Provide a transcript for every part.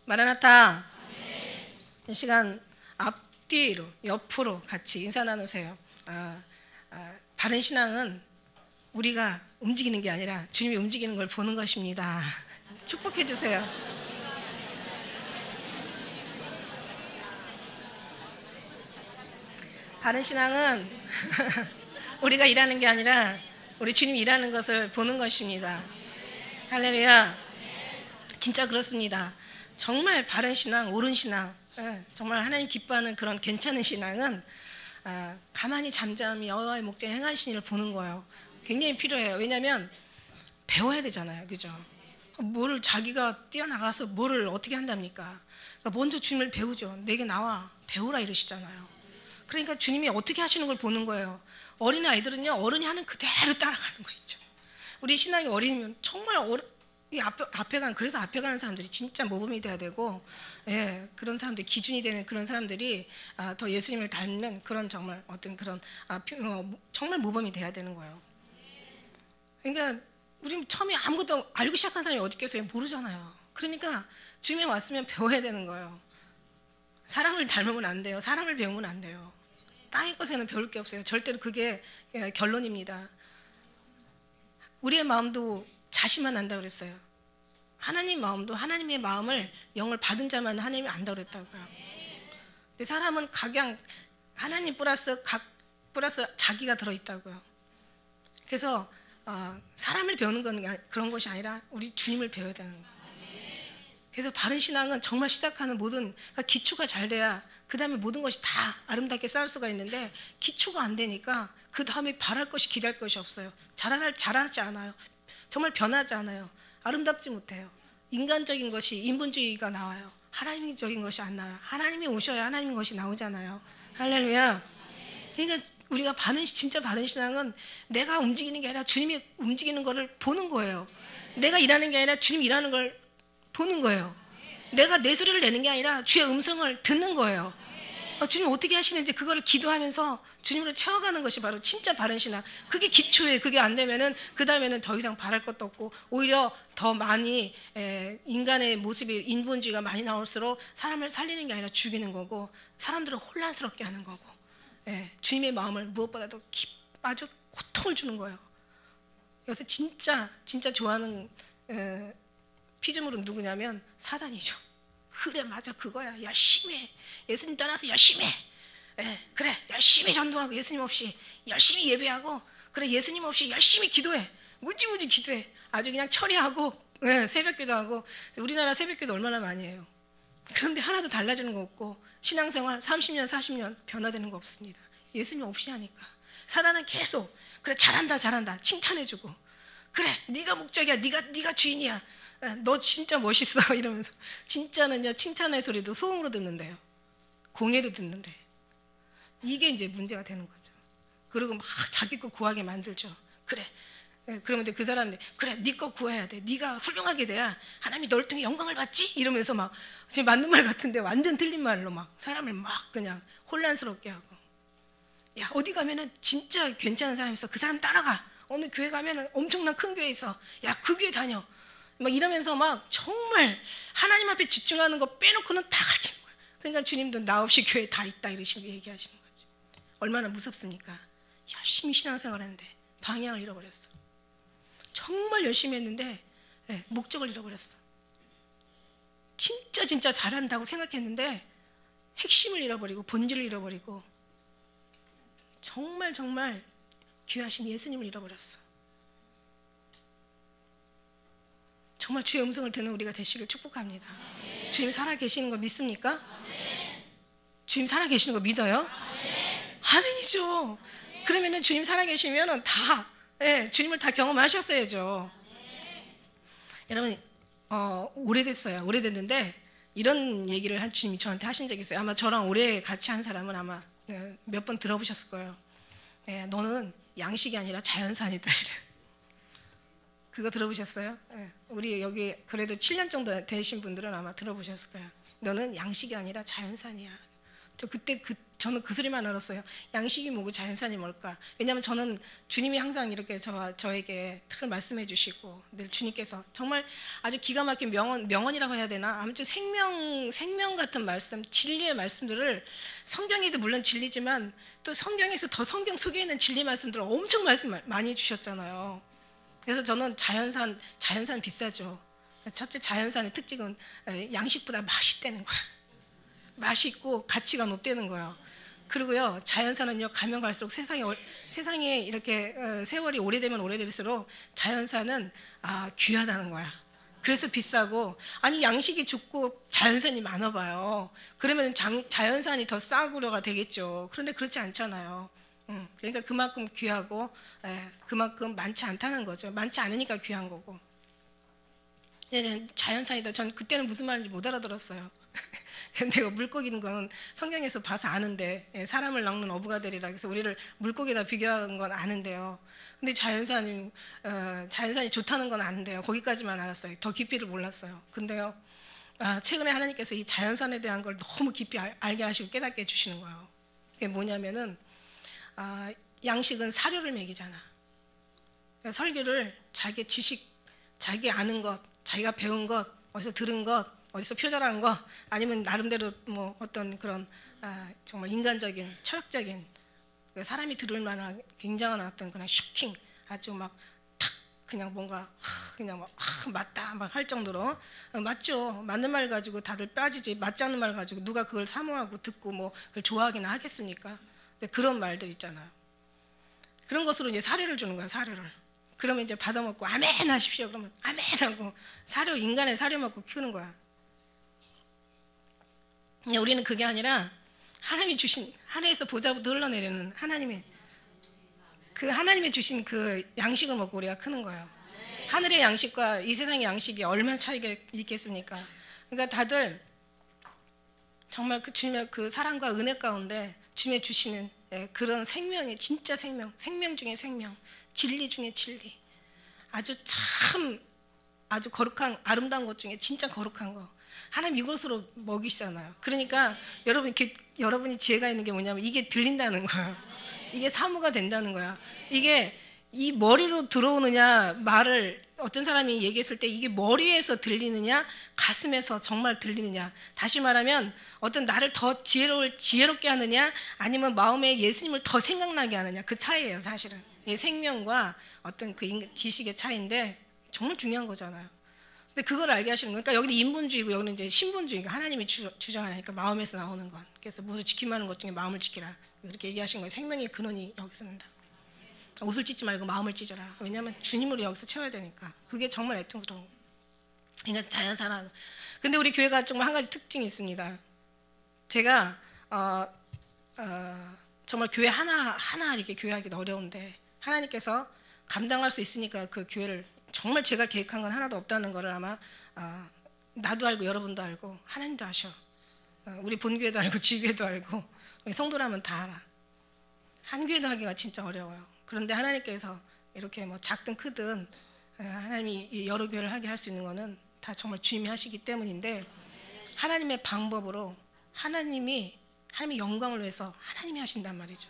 마라나타. 이 시간 앞뒤로 옆으로 같이 인사 나누세요. 바른 신앙은 우리가 움직이는 게 아니라 주님이 움직이는 걸 보는 것입니다. 축복해 주세요. 바른 신앙은 우리가 일하는 게 아니라 우리 주님이 일하는 것을 보는 것입니다. 할렐루야. 진짜 그렇습니다. 정말 바른 신앙, 옳은 신앙, 정말 하나님 기뻐하는 그런 괜찮은 신앙은 가만히 잠잠히 여호와의 목전에 행하시는 일을 보는 거예요. 굉장히 필요해요. 왜냐하면 배워야 되잖아요. 그죠? 뭘 자기가 뛰어나가서 뭐를 어떻게 한답니까? 그러니까 먼저 주님을 배우죠. 내게 나와 배우라 이러시잖아요. 그러니까 주님이 어떻게 하시는 걸 보는 거예요. 어린 아이들은요, 어른이 하는 그대로 따라가는 거 있죠. 우리 신앙이 어리면 정말 앞에 가는, 그래서 앞에 가는 사람들이 진짜 모범이 돼야 되고, 예, 그런 사람들, 기준이 되는 그런 사람들이 더 예수님을 닮는 그런 정말 어떤 그런 정말 모범이 돼야 되는 거예요. 그러니까 우리 처음에 아무것도 알고 시작한 사람이 어디 있겠어요? 모르잖아요. 그러니까 주님이 왔으면 배워야 되는 거예요. 사람을 닮으면 안 돼요. 사람을 배우면 안 돼요. 땅의 것에는 배울 게 없어요. 절대로 그게 결론입니다. 우리의 마음도 자신만 안다 그랬어요. 하나님 마음도 하나님의 마음을 영을 받은 자만 하나님이 안다 그랬다고요. 근데 사람은 각양 하나님 플러스 자기가 들어있다고요. 그래서 사람을 배우는 건 그런 것이 아니라 우리 주님을 배워야 되는 거예요. 그래서 바른 신앙은 정말 시작하는 모든 그러니까 기초가 잘 돼야 그 다음에 모든 것이 다 아름답게 쌓을 수가 있는데 기초가 안 되니까 그 다음에 바랄 것이 기대할 것이 없어요. 자라지 않아요. 정말 변하지 않아요. 아름답지 못해요. 인간적인 것이 인본주의가 나와요. 하나님적인 것이 안 나와요. 하나님이 오셔야 하나님의 것이 나오잖아요. 할렐루야. 그러니까 우리가 진짜 바른 신앙은 내가 움직이는 게 아니라 주님이 움직이는 것을 보는 거예요. 내가 일하는 게 아니라 주님 일하는 걸 보는 거예요. 내가 내 소리를 내는 게 아니라 주의 음성을 듣는 거예요. 주님 어떻게 하시는지 그거를 기도하면서 주님으로 채워가는 것이 바로 진짜 바른 신앙. 그게 기초예요. 그게 안 되면은 그 다음에는 더 이상 바랄 것도 없고 오히려 더 많이 인간의 모습이 인본주의가 많이 나올수록 사람을 살리는 게 아니라 죽이는 거고 사람들을 혼란스럽게 하는 거고 주님의 마음을 무엇보다도 아주 고통을 주는 거예요. 그래서 진짜 좋아하는 피조물은 누구냐면 사단이죠. 그래 맞아 그거야. 열심히 해. 예수님 떠나서 열심히 해. 그래 열심히 전도하고 예수님 없이 열심히 예배하고 그래 예수님 없이 열심히 기도해. 무지무지 기도해. 아주 그냥 처리하고 새벽기도하고. 우리나라 새벽기도 얼마나 많이 해요. 그런데 하나도 달라지는 거 없고 신앙생활 30년 40년 변화되는 거 없습니다. 예수님 없이 하니까. 사단은 계속 그래 잘한다 칭찬해주고 그래 네가 목적이야 네가 주인이야 너 진짜 멋있어 이러면서. 진짜는요 칭찬의 소리도 소음으로 듣는데요. 공예로 듣는데. 이게 이제 문제가 되는 거죠. 그리고 막 자기 거 구하게 만들죠. 그래 그러면 그 사람들 그래 네 거 구해야 돼. 네가 훌륭하게 돼야 하나님이 널 통해 영광을 받지? 이러면서 막 지금 맞는 말 같은데 완전 틀린 말로 막 사람을 막 그냥 혼란스럽게 하고. 야 어디 가면은 진짜 괜찮은 사람 있어. 그 사람 따라가. 어느 교회 가면은 엄청난 큰 교회 있어. 야 그 교회 다녀. 막 이러면서 막 정말 하나님 앞에 집중하는 거 빼놓고는 다 가르치는 거야. 그러니까 주님도 나 없이 교회 다 있다 이러시고 얘기하시는 거지. 얼마나 무섭습니까? 열심히 신앙생활 했는데 방향을 잃어버렸어. 정말 열심히 했는데 목적을 잃어버렸어. 진짜 잘한다고 생각했는데 핵심을 잃어버리고 본질을 잃어버리고 정말 귀하신 예수님을 잃어버렸어. 정말 주의 음성을 듣는 우리가 되시길 축복합니다. 아멘. 주님 살아계시는 거 믿습니까? 아멘. 주님 살아계시는 거 믿어요? 아멘. 아멘이죠. 아멘. 그러면은 주님 살아계시면은 다 주님을 다 경험하셨어야죠. 아멘. 여러분 오래됐어요. 오래됐는데 이런 얘기를 한 주님이 저한테 하신 적이 있어요. 아마 저랑 오래 같이 한 사람은 아마 몇 번 들어보셨을 거예요. 너는 양식이 아니라 자연산이다 이래. 그거 들어보셨어요? 우리 여기 그래도 7년 정도 되신 분들은 아마 들어보셨을 거예요. 너는 양식이 아니라 자연산이야. 저는 그 소리만 알았어요. 양식이 뭐고 자연산이 뭘까? 왜냐하면 저는 주님이 항상 이렇게 저에게 특을 말씀해 주시고 늘 주님께서 정말 아주 기가 막힌 명언이라고 해야 되나? 아무튼 생명 같은 말씀, 진리의 말씀들을 성경에도 물론 진리지만 또 성경에서 더 성경 속에 있는 진리 말씀들을 엄청 말씀 많이 해주셨잖아요. 그래서 저는 자연산 비싸죠. 첫째 자연산의 특징은 양식보다 맛있다는 거야. 맛있고 가치가 높다는 거예요. 그리고요, 자연산은요, 가면 갈수록 세상에 이렇게 세월이 오래되면 오래될수록 자연산은 귀하다는 거야. 그래서 비싸고, 아니 양식이 좋고 자연산이 많아 봐요. 그러면 자연산이 더 싸구려가 되겠죠. 그런데 그렇지 않잖아요. 그러니까 그만큼 귀하고 그만큼 많지 않다는 거죠. 많지 않으니까 귀한 거고. 자연산이다. 전 그때는 무슨 말인지 못 알아들었어요. 내가 물고기인 건 성경에서 봐서 아는데 사람을 낚는 어부가 되리라 그래서 우리를 물고기에다 비교한 건 아는데요. 근데 자연산이 좋다는 건 아는데요. 거기까지만 알았어요. 더 깊이를 몰랐어요. 근데요, 최근에 하나님께서 이 자연산에 대한 걸 너무 깊이 알게 하시고 깨닫게 해주시는 거예요. 그게 뭐냐면은 양식은 사료를 먹이잖아. 그러니까 설교를 자기 지식, 자기 아는 것, 자기가 배운 것, 어디서 들은 것, 어디서 표절한 거, 아니면 나름대로 뭐 어떤 그런 정말 인간적인, 철학적인 사람이 들을 만한 굉장한 어떤 그런 쇼킹, 아주 막 탁 그냥 뭔가 그냥 막 맞다 막 할 정도로 맞죠. 맞는 말 가지고 다들 빠지지. 맞지 않는 말 가지고 누가 그걸 사모하고 듣고 뭐 그걸 좋아하기나 하겠습니까? 근데 그런 말들 있잖아요. 그런 것으로 이제 사료를 주는 거야, 사료를. 그러면 이제 받아먹고 아멘 하십시오. 그러면 아멘 하고 인간의 사료 먹고 키우는 거야. 우리는 그게 아니라 하나님이 주신, 하늘에서 보좌부터 흘러내리는 하나님이 주신 그 양식을 먹고 우리가 크는 거예요. 하늘의 양식과 이 세상의 양식이 얼마나 차이가 있겠습니까? 그러니까 다들 정말 그 주님의 그 사랑과 은혜 가운데 주님이 주시는 그런 생명이 진짜 생명 중에 생명, 진리 중에 진리, 아주 거룩한 아름다운 것 중에 진짜 거룩한 거 하나님 이것으로 먹이시잖아요. 그러니까 여러분이 지혜가 있는 게 뭐냐면 이게 들린다는 거야. 이게 사모가 된다는 거야. 이게 이 머리로 들어오느냐, 말을 어떤 사람이 얘기했을 때 이게 머리에서 들리느냐, 가슴에서 정말 들리느냐. 다시 말하면 어떤 나를 더 지혜롭게 하느냐, 아니면 마음에 예수님을 더 생각나게 하느냐. 그 차이예요, 사실은. 이 생명과 어떤 그 지식의 차이인데 정말 중요한 거잖아요. 근데 그걸 알게 하시는 거예요. 그러니까 여기는 인본주의고 여기는 이제 신본주의가 하나님이 주장하니까 마음에서 나오는 건. 그래서 모두 지킴하는 것 중에 마음을 지키라. 이렇게 얘기하신 거예요. 생명의 근원이 여기서 난다. 옷을 찢지 말고 마음을 찢어라. 왜냐하면 주님으로 여기서 채워야 되니까. 그게 정말 애통스러운 거예요. 그러니까 자연사랑. 근데 우리 교회가 정말 한 가지 특징이 있습니다. 제가 정말 교회 하나 이렇게 교회하기도 어려운데 하나님께서 감당할 수 있으니까 그 교회를 정말 제가 계획한 건 하나도 없다는 거를 아마 나도 알고 여러분도 알고 하나님도 아셔. 우리 본교회도 알고 지교회도 알고 우리 성도라면 다 알아. 한 교회도 하기가 진짜 어려워요. 그런데 하나님께서 이렇게 뭐 작든 크든 하나님이 여러 교회를 하게 할 수 있는 거는 다 정말 주님이 하시기 때문인데 하나님의 방법으로 하나님의 영광을 위해서 하나님이 하신단 말이죠.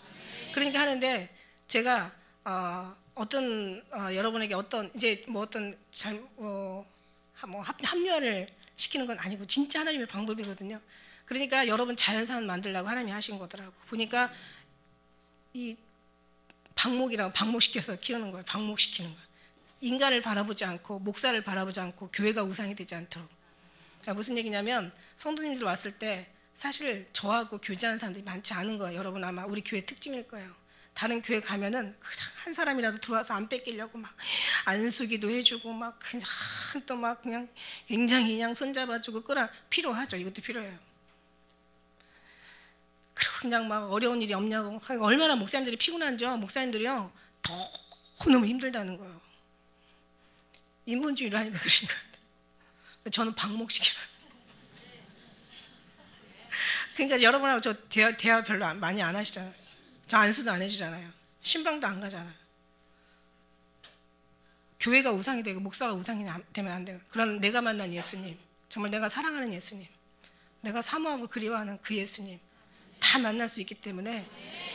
그러니까 하는데 제가 여러분에게 합리화를 시키는 건 아니고 진짜 하나님의 방법이거든요. 그러니까 여러분 자연산 만들라고 하나님이 하신 거더라고. 보니까 이 방목시켜서 키우는 거예요. 방목시키는 거예요. 인간을 바라보지 않고 목사를 바라보지 않고 교회가 우상이 되지 않도록. 그러니까 무슨 얘기냐면 성도님들 왔을 때 사실 저하고 교제하는 사람들이 많지 않은 거예요. 여러분 아마 우리 교회 특징일 거예요. 다른 교회 가면은 그냥 한 사람이라도 들어와서 안 뺏기려고 막 안수기도 해주고 막 그냥 또 막 그냥 굉장히 그냥 손잡아주고 필요하죠. 이것도 필요해요. 그리고 그냥 막 어려운 일이 없냐고. 얼마나 목사님들이 피곤한죠. 목사님들이요 너무 힘들다는 거예요. 인본주의를 하니까 그러신 것 같아요. 저는 방목시켜요. 그러니까 여러분하고 저 대화 별로 많이 안 하시잖아요. 저 안수도 안 해주잖아요. 신방도 안 가잖아요. 교회가 우상이 되고 목사가 우상이 되면 안 돼요. 그런 내가 만난 예수님, 정말 내가 사랑하는 예수님, 내가 사모하고 그리워하는 그 예수님, 다 만날 수 있기 때문에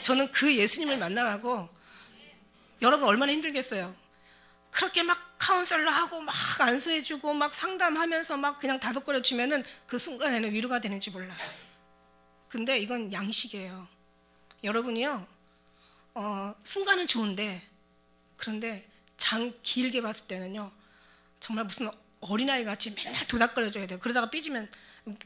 저는 그 예수님을 만나라고. 여러분 얼마나 힘들겠어요. 그렇게 막 카운셀러 하고 막 안수해주고 막 상담하면서 막 그냥 다독거려 주면은 그 순간에는 위로가 되는지 몰라요. 근데 이건 양식이에요. 여러분이요, 순간은 좋은데, 그런데 길게 봤을 때는요, 정말 무슨 어린아이 같이 맨날 도닥거려줘야 돼요. 그러다가 삐지면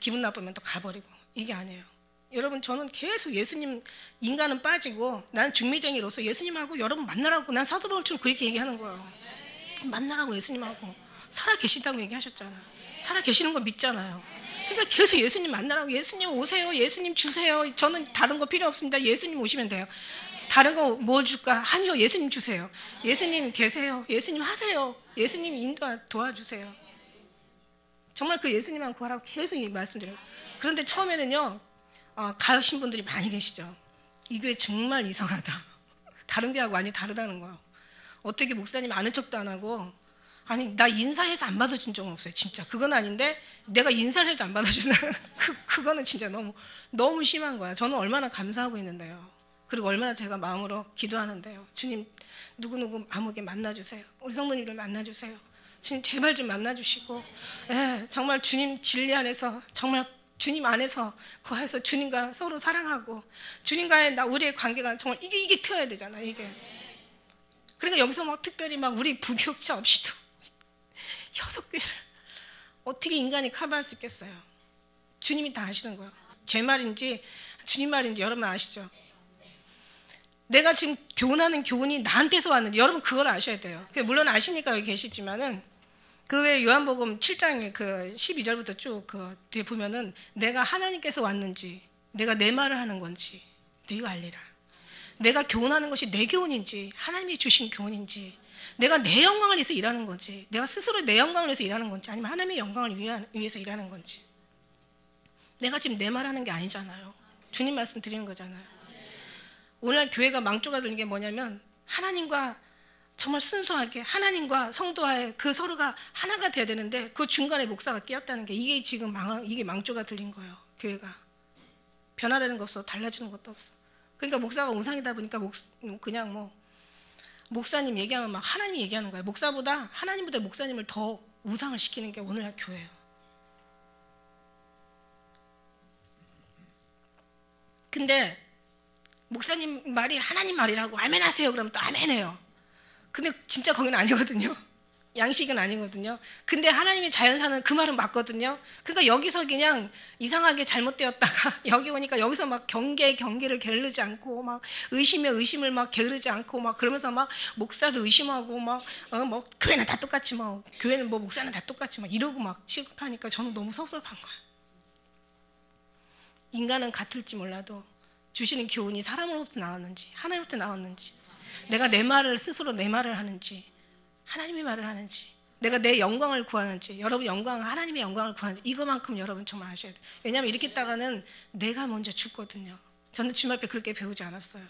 기분 나쁘면 또 가버리고. 이게 아니에요. 여러분, 저는 계속 예수님, 인간은 빠지고 난 중미쟁이로서 예수님하고 여러분 만나라고, 난 사도 바울처럼 그렇게 얘기하는 거예요. 만나라고, 예수님하고 살아 계시다고 얘기하셨잖아요. 살아 계시는 거 믿잖아요. 그러니까 계속 예수님 만나라고. 예수님 오세요, 예수님 주세요. 저는 다른 거 필요 없습니다. 예수님 오시면 돼요. 다른 거 뭐 줄까? 아니요, 예수님 주세요. 예수님 계세요. 예수님 하세요. 예수님 도와주세요. 정말 그 예수님만 구하라고 계속 말씀드려요. 그런데 처음에는요, 가신 분들이 많이 계시죠. 이 교회 정말 이상하다. 다른 교회하고 완전히 다르다는 거예요. 어떻게 목사님 아는 척도 안 하고, 아니 나 인사해서 안 받아준 적은 없어요. 진짜 그건 아닌데 내가 인사를 해도 안 받아준다. 그거는 진짜 너무 심한 거야. 저는 얼마나 감사하고 있는데요. 그리고 얼마나 제가 마음으로 기도하는데요. 주님, 누구누구 아무게 만나주세요. 우리 성도님들 만나주세요. 주님 제발 좀 만나주시고, 정말 주님 진리 안에서, 정말 주님 안에서 거해서 주님과 서로 사랑하고, 주님과의 우리의 관계가 정말 이게 트여야 되잖아요. 이게. 그러니까 여기서 막 특별히 막 우리 부교육자 없이도 6교회를 어떻게 인간이 커버할 수 있겠어요? 주님이 다 아시는 거예요. 제 말인지 주님 말인지 여러분 아시죠? 내가 지금 교훈하는 교훈이 나한테서 왔는데 여러분 그걸 아셔야 돼요. 물론 아시니까 여기 계시지만은 그 외에 요한복음 7장에 그 12절부터 쭉 그 뒤에 보면은 내가 하나님께서 왔는지, 내가 내 말을 하는 건지 너희가 알리라. 내가 교훈하는 것이 내 교훈인지 하나님이 주신 교훈인지, 내가 내 영광을 위해서 일하는 건지, 내가 스스로 내 영광을 위해서 일하는 건지, 아니면 하나님의 영광을 위해서 일하는 건지. 내가 지금 내 말하는 게 아니잖아요. 주님 말씀 드리는 거잖아요. 오늘 교회가 망조가 되는 게 뭐냐면, 하나님과 정말 순수하게 하나님과 성도와의 그 서로가 하나가 돼야 되는데 그 중간에 목사가 끼었다는 게, 이게 지금 이게 망조가 들린 거예요. 교회가 변화되는 거 없어. 달라지는 것도 없어. 그러니까 목사가 우상이다 보니까 그냥 뭐 목사님 얘기하면 막 하나님 얘기하는 거예요. 하나님보다 목사님을 더 우상을 시키는 게 오늘날 교회예요. 근데 목사님 말이 하나님 말이라고 아멘 하세요 그러면 또 아멘 해요. 근데 진짜 거기는 아니거든요. 양식은 아니거든요. 근데 하나님의 자연사는 그 말은 맞거든요. 그러니까 여기서 그냥 이상하게 잘못되었다가 여기 오니까 여기서 막 경계를 게으르지 않고, 막 의심에 의심을 막 게으르지 않고, 막 그러면서 막 목사도 의심하고, 막 뭐 교회는 다 똑같이, 뭐 교회는 뭐 목사는 다 똑같이 막 이러고 막 취급하니까 저는 너무 섭섭한 거예요. 인간은 같을지 몰라도 주시는 교훈이 사람으로부터 나왔는지 하나님으로부터 나왔는지, 내가 스스로 내 말을 하는지 하나님의 말을 하는지, 내가 내 영광을 구하는지, 여러분 하나님의 영광을 구하는지, 이거만큼 여러분 정말 아셔야 돼요. 왜냐하면 이렇게 있다가는 내가 먼저 죽거든요. 저는 주님 앞에 그렇게 배우지 않았어요.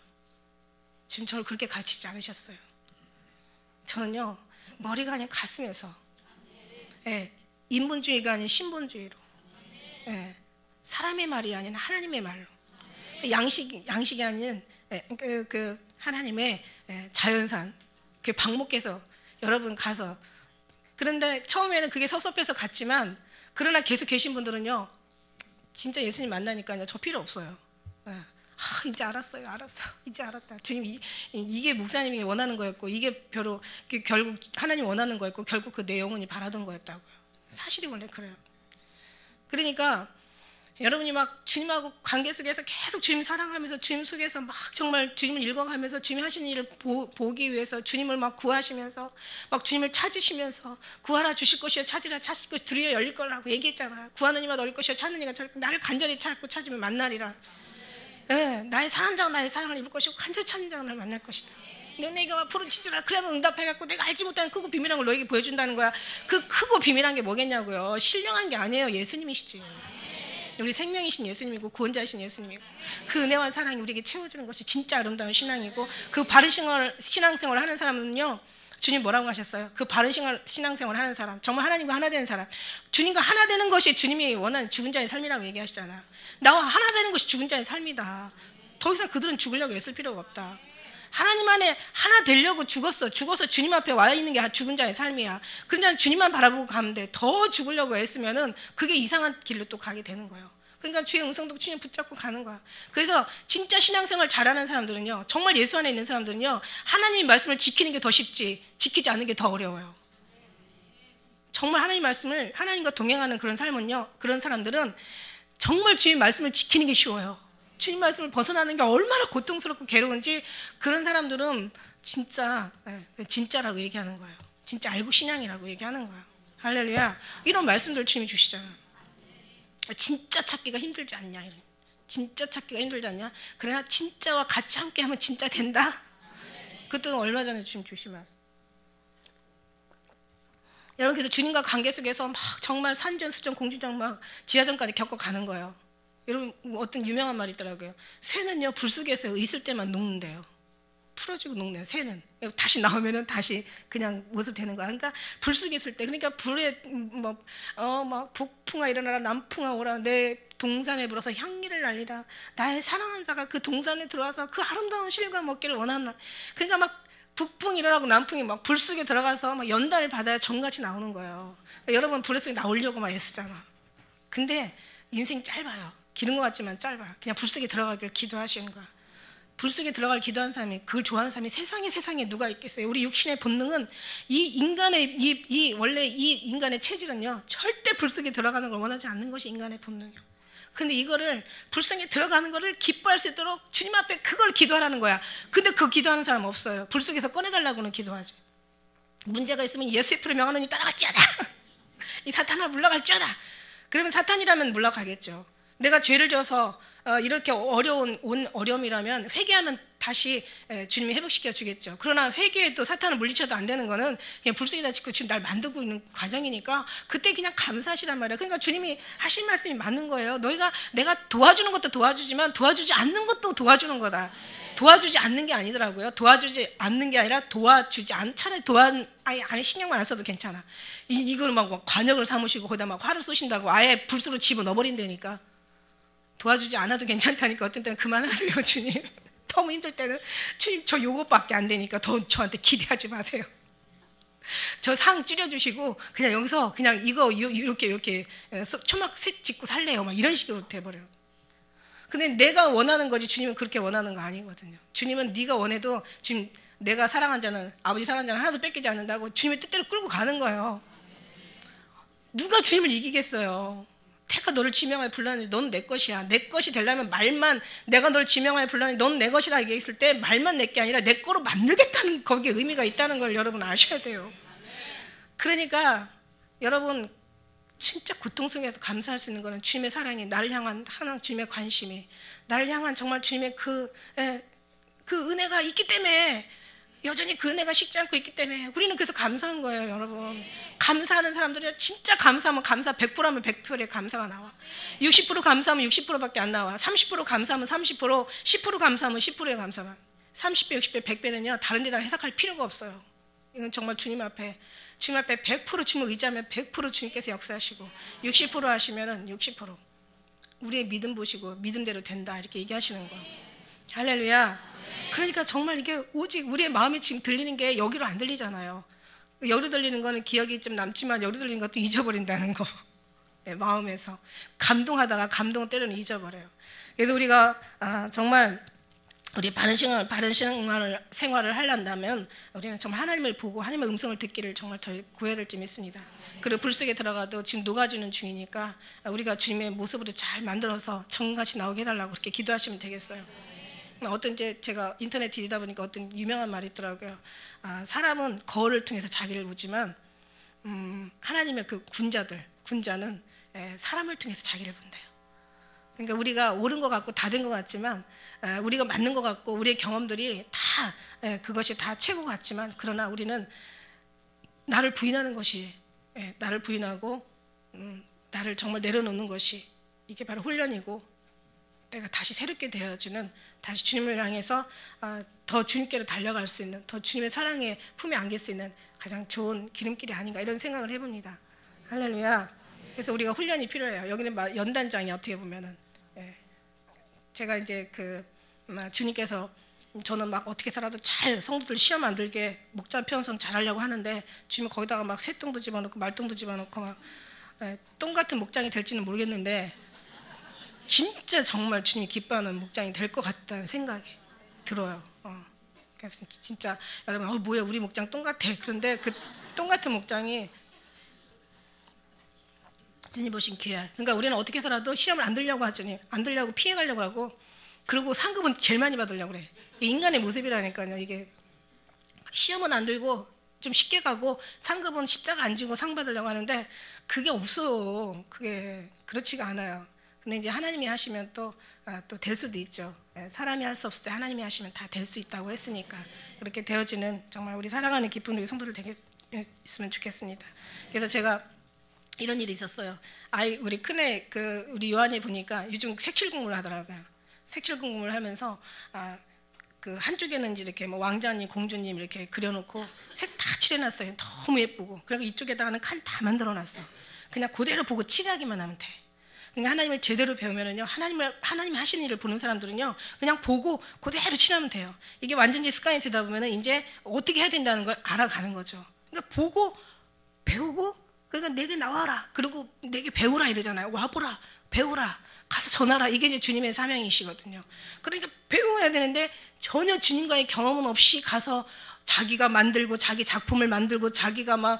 지금 저를 그렇게 가르치지 않으셨어요. 저는요, 머리가 아닌 가슴에서, 인본주의가 아닌 신본주의로, 사람의 말이 아닌 하나님의 말로, 양식이 아닌 그 하나님의 자연산, 그 방목해서 여러분 가서. 그런데 처음에는 그게 섭섭해서 갔지만, 그러나 계속 계신 분들은요, 진짜 예수님 만나니까요, 저 필요 없어요. 이제 알았어요. 이제 알았다. 주님, 이게 목사님이 원하는 거였고, 이게 결국 하나님 원하는 거였고, 결국 그 내 영혼이 바라던 거였다고요. 사실이 원래 그래요. 그러니까 여러분이 막 주님하고 관계 속에서 계속 주님 사랑하면서, 주님 속에서 막 정말 주님을 읽어가면서, 주님이 하신 일을 보기 위해서 주님을 막 구하시면서, 막 주님을 찾으시면서, 구하라 주실 것이요, 찾으라 찾을 것이 두리여 열릴 거라고 얘기했잖아요. 구하는 이마다 열릴 것이요, 찾는 이가 나를 간절히 찾고 찾으면 만나리라. 나의 사랑하는 자가 나의 사랑을 입을 것이고 간절히 찾는 자가 나를 만날 것이다. 내가 부르짖으라 그러면 응답해갖고 내가 알지 못하는 크고 비밀한 걸 너에게 보여준다는 거야. 그 크고 비밀한 게 뭐겠냐고요. 신령한 게 아니에요. 예수님이시지. 우리 생명이신 예수님이고 구원자이신 예수님이고, 그 은혜와 사랑이 우리에게 채워주는 것이 진짜 아름다운 신앙이고, 그 바른 신앙생활을 하는 사람은요, 주님 뭐라고 하셨어요? 그 바른 신앙생활 하는 사람, 정말 하나님과 하나 되는 사람, 주님과 하나 되는 것이 주님이 원하는 죽은 자의 삶이라고 얘기하시잖아. 나와 하나 되는 것이 죽은 자의 삶이다. 더 이상 그들은 죽으려고 애쓸 필요가 없다. 하나님 안에 하나 되려고 죽어서 주님 앞에 와 있는 게 죽은 자의 삶이야. 그러니까 주님만 바라보고 가면 돼. 더 죽으려고 애쓰면은 그게 이상한 길로 또 가게 되는 거예요. 그러니까 주의 음성 듣고 주님 붙잡고 가는 거야. 그래서 진짜 신앙생활 잘하는 사람들은요, 정말 예수 안에 있는 사람들은요, 하나님 말씀을 지키는 게 더 쉽지 지키지 않는 게 더 어려워요. 정말 하나님 말씀을, 하나님과 동행하는 그런 삶은요, 그런 사람들은 정말 주님 말씀을 지키는 게 쉬워요. 주님 말씀을 벗어나는 게 얼마나 고통스럽고 괴로운지 그런 사람들은 진짜라고 얘기하는 거예요. 진짜 알고 신앙이라고 얘기하는 거예요. 할렐루야. 이런 말씀들 주님이 주시잖아요. 진짜 찾기가 힘들지 않냐? 진짜 찾기가 힘들지 않냐? 그러나 진짜와 같이 함께하면 진짜 된다. 그것도 얼마 전에 주님 주신 말씀. 여러분, 그래서 주님과 관계 속에서 막 정말 산전수전 공주전 막 지하전까지 겪어가는 거예요. 여러분, 어떤 유명한 말이 있더라고요. 새는요, 불 속에서 있을 때만 녹는데요. 풀어지고 녹네요. 새는 다시 나오면은 다시 그냥 모습 되는 거야. 그러니까 불 속에 있을 때, 그러니까 불에 막 북풍아 일어나라, 남풍아 오라, 내 동산에 불어서 향기를 날리라. 나의 사랑하는 자가 그 동산에 들어와서 그 아름다운 실과 먹기를 원하나. 그러니까 막 북풍이 일어나고 남풍이 막 불 속에 들어가서 막 연단을 받아야 정같이 나오는 거예요. 그러니까 여러분, 불 속에 나오려고 막 애쓰잖아. 근데 인생 짧아요. 기는 것 같지만 짧아. 그냥 불 속에 들어가길 기도하시는 거야. 불 속에 들어갈 기도하는 사람이, 그걸 좋아하는 사람이 세상에 누가 있겠어요? 우리 육신의 본능은 원래 이 인간의 체질은요, 절대 불 속에 들어가는 걸 원하지 않는 것이 인간의 본능이에요. 근데 이거를 불 속에 들어가는 거를 기뻐할 수 있도록 주님 앞에 그걸 기도하라는 거야. 근데 그 기도하는 사람 없어요. 불 속에서 꺼내달라고는 기도하지. 문제가 있으면 예수의 피로 명하노니 따라갈지어다. 이 사탄아 물러갈지어다. 그러면 사탄이라면 물러가겠죠. 내가 죄를 져서 이렇게 어려운 어려움이라면 회개하면 다시 주님이 회복시켜 주겠죠. 그러나 회개해도 사탄을 물리쳐도 안 되는 거는 그냥 불 속에다 짓고 지금 날 만들고 있는 과정이니까 그때 그냥 감사하시란 말이에요. 그러니까 주님이 하신 말씀이 맞는 거예요. 내가 도와주는 것도 도와주지만 도와주지 않는 것도 도와주는 거다. 도와주지 않는 게 아니더라고요. 도와주지 않는 게 아니라 차라리 아예 신경만 안 써도 괜찮아. 이걸 막 관역을 삼으시고 거기다 막 화를 쏘신다고 아예 불수로 집어 넣어버린다니까. 도와주지 않아도 괜찮다니까. 어떤 때는 그만하세요, 주님. 너무 힘들 때는 주님 저 요것밖에 안 되니까 더 저한테 기대하지 마세요. 저 상 줄여주시고 그냥 여기서 그냥 이거 이렇게 초막 셋 짓고 살래요. 막 이런 식으로 돼버려요. 근데 내가 원하는 거지 주님은 그렇게 원하는 거 아니거든요. 주님은 네가 원해도 지금 내가 사랑한 자는, 아버지 사랑한 자는 하나도 뺏기지 않는다고 주님의 뜻대로 끌고 가는 거예요. 누가 주님을 이기겠어요. 내가 너를 지명하여 불렀는데 넌 내 것이야. 내 것이 되려면 말만, 내가 너를 지명하여 불렀는데 넌 내 것이라 얘기했을 때 말만 내 게 아니라 내 거로 만들겠다는 거기에 의미가 있다는 걸 여러분 아셔야 돼요. 그러니까 여러분 진짜 고통 속에서 감사할 수 있는 거는 주님의 사랑이, 나를 향한 하나님 주님의 관심이, 나를 향한 정말 주님의 그 은혜가 있기 때문에, 여전히 그 은혜가 식지 않고 있기 때문에 우리는 그래서 감사한 거예요, 여러분. 감사하는 사람들이 진짜 감사하면 100%하면 100%의 감사가 나와. 60% 감사하면 60%밖에 안 나와. 30% 감사하면 30%, 10% 감사하면 10%의 감사만. 30배, 60배, 100배는요 다른 데다 해석할 필요가 없어요. 이건 정말 주님 앞에 100% 주님을 의지하면 100% 주님께서 역사하시고, 60% 하시면은 60% 우리의 믿음 보시고 믿음대로 된다 이렇게 얘기하시는 거. 할렐루야. 그러니까 정말 이게 오직 우리의 마음이 지금 들리는 게 여기로 안 들리잖아요. 여기로 들리는 거는 기억이 좀 남지만 여기로 들리는 것도 잊어버린다는 거. 네, 마음에서 감동하다가 감동을 때로는 잊어버려요. 그래서 우리가 정말 우리 바른 생활을 하려면 우리는 정말 하나님을 보고 하나님의 음성을 듣기를 정말 더 구해야 될 점이 있습니다. 그리고 불 속에 들어가도 지금 녹아주는 중이니까 우리가 주님의 모습으로 잘 만들어서 정같이 나오게 해달라고 그렇게 기도하시면 되겠어요. 어떤 제가 인터넷 뒤지다 보니까 어떤 유명한 말이 있더라고요. 사람은 거울을 통해서 자기를 보지만 하나님의 그 군자는 사람을 통해서 자기를 본대요. 그러니까 우리가 옳은 것 같고 다 된 것 같지만, 우리가 맞는 것 같고 우리의 경험들이 다 그것이 다 최고 같지만, 그러나 우리는 나를 부인하는 것이, 나를 부인하고 나를 정말 내려놓는 것이 이게 바로 훈련이고, 내가 다시 새롭게 되어지는, 다시 주님을 향해서 더 주님께로 달려갈 수 있는, 더 주님의 사랑의 품에 안길 수 있는 가장 좋은 기름길이 아닌가 이런 생각을 해봅니다. 할렐루야. 그래서 우리가 훈련이 필요해요. 여기는 막 연단장이 어떻게 보면은, 제가 이제 주님께서 저는 막 어떻게 살아도 잘 성도들 시험 안 들게 목장 편성 잘 하려고 하는데, 주님은 거기다가 막 새똥도 집어넣고 말똥도 집어넣고 막 똥 같은 목장이 될지는 모르겠는데 진짜 정말 주님이 기뻐하는 목장이 될 것 같다는 생각이 들어요. 그래서 진짜 여러분, 뭐야 우리 목장 똥 같아. 그런데 그 똥 같은 목장이 주님 보신 귀한. 그러니까 우리는 어떻게 해서라도 시험을 안 들려고 하더니 안 들려고 피해가려고 하고, 그리고 상급은 제일 많이 받으려고 그래. 인간의 모습이라니까요. 이게 시험은 안 들고 좀 쉽게 가고 상급은 십자가 안 지고 상 받으려고 하는데 그게 없어요. 그게 그렇지가 않아요. 근데 이제 하나님이 하시면 또 될 수도 있죠. 사람이 할 수 없을 때 하나님이 하시면 다 될 수 있다고 했으니까 그렇게 되어지는 정말 우리 사랑하는 기쁜 우리 성도들 되겠으면 좋겠습니다. 그래서 제가 이런 일이 있었어요. 우리 큰애 우리 요한이 보니까 요즘 색칠 공부를 하더라고요. 색칠 공부를 하면서 그 한쪽에는 이제 이렇게 뭐 왕자님, 공주님 이렇게 그려놓고 색 다 칠해놨어요. 너무 예쁘고. 그리고 이쪽에다가는 칸 다 만들어놨어. 그냥 그대로 보고 칠하기만 하면 돼. 그러니까 하나님을 제대로 배우면은요, 하나님이 하시는 일을 보는 사람들은요, 그냥 보고 그대로 칠하면 돼요. 이게 완전히 습관이 되다 보면은 이제 어떻게 해야 된다는 걸 알아가는 거죠. 그러니까 보고 배우고, 그러니까 내게 나와라. 그리고 내게 배우라 이러잖아요. 와보라, 배우라, 가서 전하라. 이게 이제 주님의 사명이시거든요. 그러니까 배워야 되는데 전혀 주님과의 경험은 없이 가서 자기가 만들고 자기 작품을 만들고 자기가 막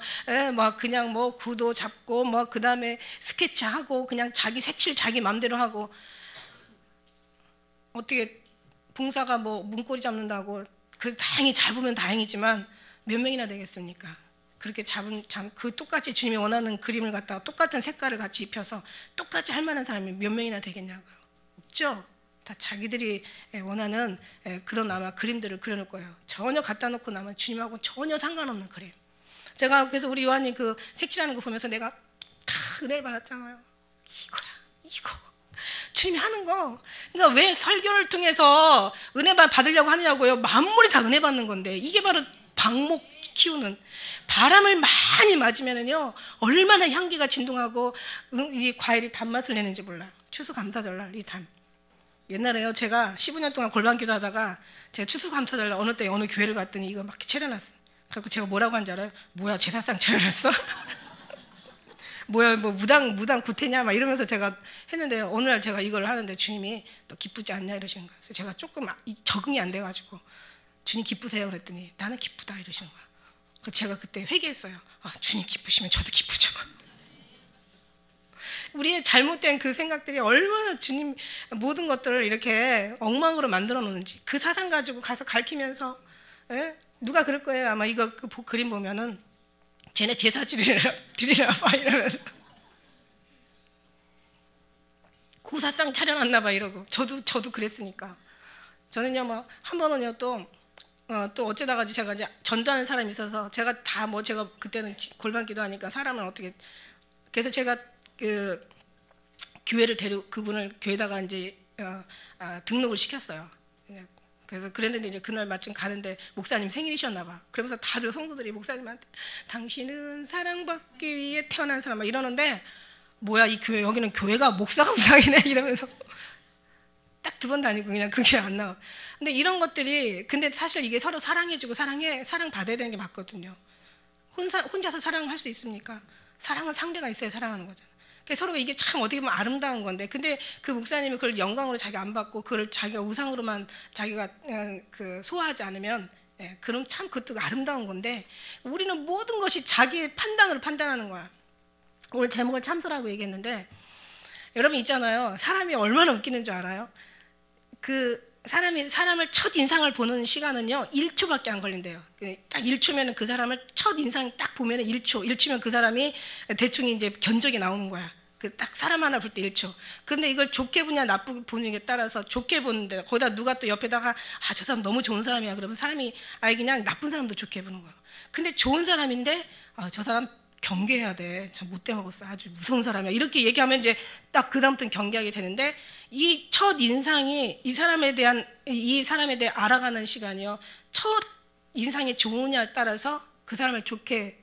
그냥 뭐 구도 잡고 뭐 그 다음에 스케치하고 그냥 자기 색칠 자기 맘대로 하고, 어떻게 봉사가 뭐 문고리 잡는다고 그 다행히 잘 보면 다행이지만 몇 명이나 되겠습니까? 그렇게 그 똑같이 주님이 원하는 그림을 갖다가 똑같은 색깔을 같이 입혀서 똑같이 할 만한 사람이 몇 명이나 되겠냐고요? 없죠? 다 자기들이 원하는 그런 아마 그림들을 그려놓을 거예요. 전혀 갖다 놓고 나면 주님하고 전혀 상관없는 그림. 제가 그래서 우리 요한이 그 색칠하는 거 보면서 내가 다 은혜를 받았잖아요. 이거 주님이 하는 거. 그러니까 왜 설교를 통해서 은혜 받으려고 하느냐고요. 만물이 다 은혜 받는 건데, 이게 바로 방목 키우는, 바람을 많이 맞으면은요 얼마나 향기가 진동하고 이 과일이 단맛을 내는지 몰라. 추수감사절날 이 단. 옛날에요, 제가 15년 동안 골방기도 하다가 제가 추수감사절날 어느 때 어느 교회를 갔더니 이거 막 차려놨어. 그래서 제가 뭐라고 한지 알아요? 뭐야, 제사상 차려놨어? 뭐야, 뭐 무당 구태냐 막 이러면서 제가 했는데, 어느 날 제가 이걸 하는데 주님이 너 기쁘지 않냐 이러시는 거예요. 그래서 제가 조금 적응이 안 돼가지고 주님 기쁘세요 그랬더니 나는 기쁘다 이러시는 거예요. 그래서 제가 그때 회개했어요. 주님 기쁘시면 저도 기쁘죠. 우리의 잘못된 그 생각들이 얼마나 주님 모든 것들을 이렇게 엉망으로 만들어 놓는지, 그 사상 가지고 가서 가르치면서, 누가 그럴 거예요. 아마 이거 그림 보면은 쟤네 제사 드리나 봐 이러면서 고사상 차려놨나 봐 이러고. 저도 그랬으니까. 저는요 막 한 번은요 또 어쩌다가 제가 이제 전도하는 사람이 있어서 제가 제가 그때는 골방기도 하니까 사람을 어떻게, 그래서 제가 그 교회를 그분을 교회다가 이제 등록을 시켰어요. 그래서 그랬는데 이제 그날 마침 가는데 목사님 생일이셨나 봐. 그러면서 다들 성도들이 목사님한테 당신은 사랑받기 위해 태어난 사람 막 이러는데, 뭐야 이 교회, 여기는 교회가 목사가 우상이네 이러면서 딱 2번 다니고 그냥 그게 안 나와. 근데 이런 것들이, 근데 사실 이게 서로 사랑해주고 사랑받아야 되는 게 맞거든요. 혼자서 사랑을 할 수 있습니까? 사랑은 상대가 있어야 사랑하는 거잖아요. 서로 이게 참 어떻게 보면 아름다운 건데, 근데 그 목사님이 그걸 영광으로 자기가 안 받고 그걸 자기가 우상으로만 자기가 소화하지 않으면, 그럼 참 그것도 아름다운 건데, 우리는 모든 것이 자기의 판단으로 판단하는 거야. 오늘 제목을 참소라고 얘기했는데, 여러분 있잖아요, 사람이 얼마나 웃기는 줄 알아요? 사람을 첫 인상을 보는 시간은요 1초밖에 안 걸린대요. 딱 1초면은 그 사람을 첫 인상 딱 보면은 1초면 그 사람이 대충 이제 견적이 나오는 거야. 딱 사람 하나 볼 때 1초. 근데 이걸 좋게 보냐 나쁘게 보느냐에 따라서, 좋게 보는데 거기다 누가 또 옆에다가 저 사람 너무 좋은 사람이야 그러면 사람이 그냥 나쁜 사람도 좋게 보는 거야. 근데 좋은 사람인데 저 사람 경계해야 돼. 저 못돼 먹었어. 아주 무서운 사람이야. 이렇게 얘기하면 이제 딱 그다음부터는 경계하게 되는데, 이 첫 인상이 이 사람에 대해 알아가는 시간이요. 첫 인상이 좋으냐에 따라서 그 사람을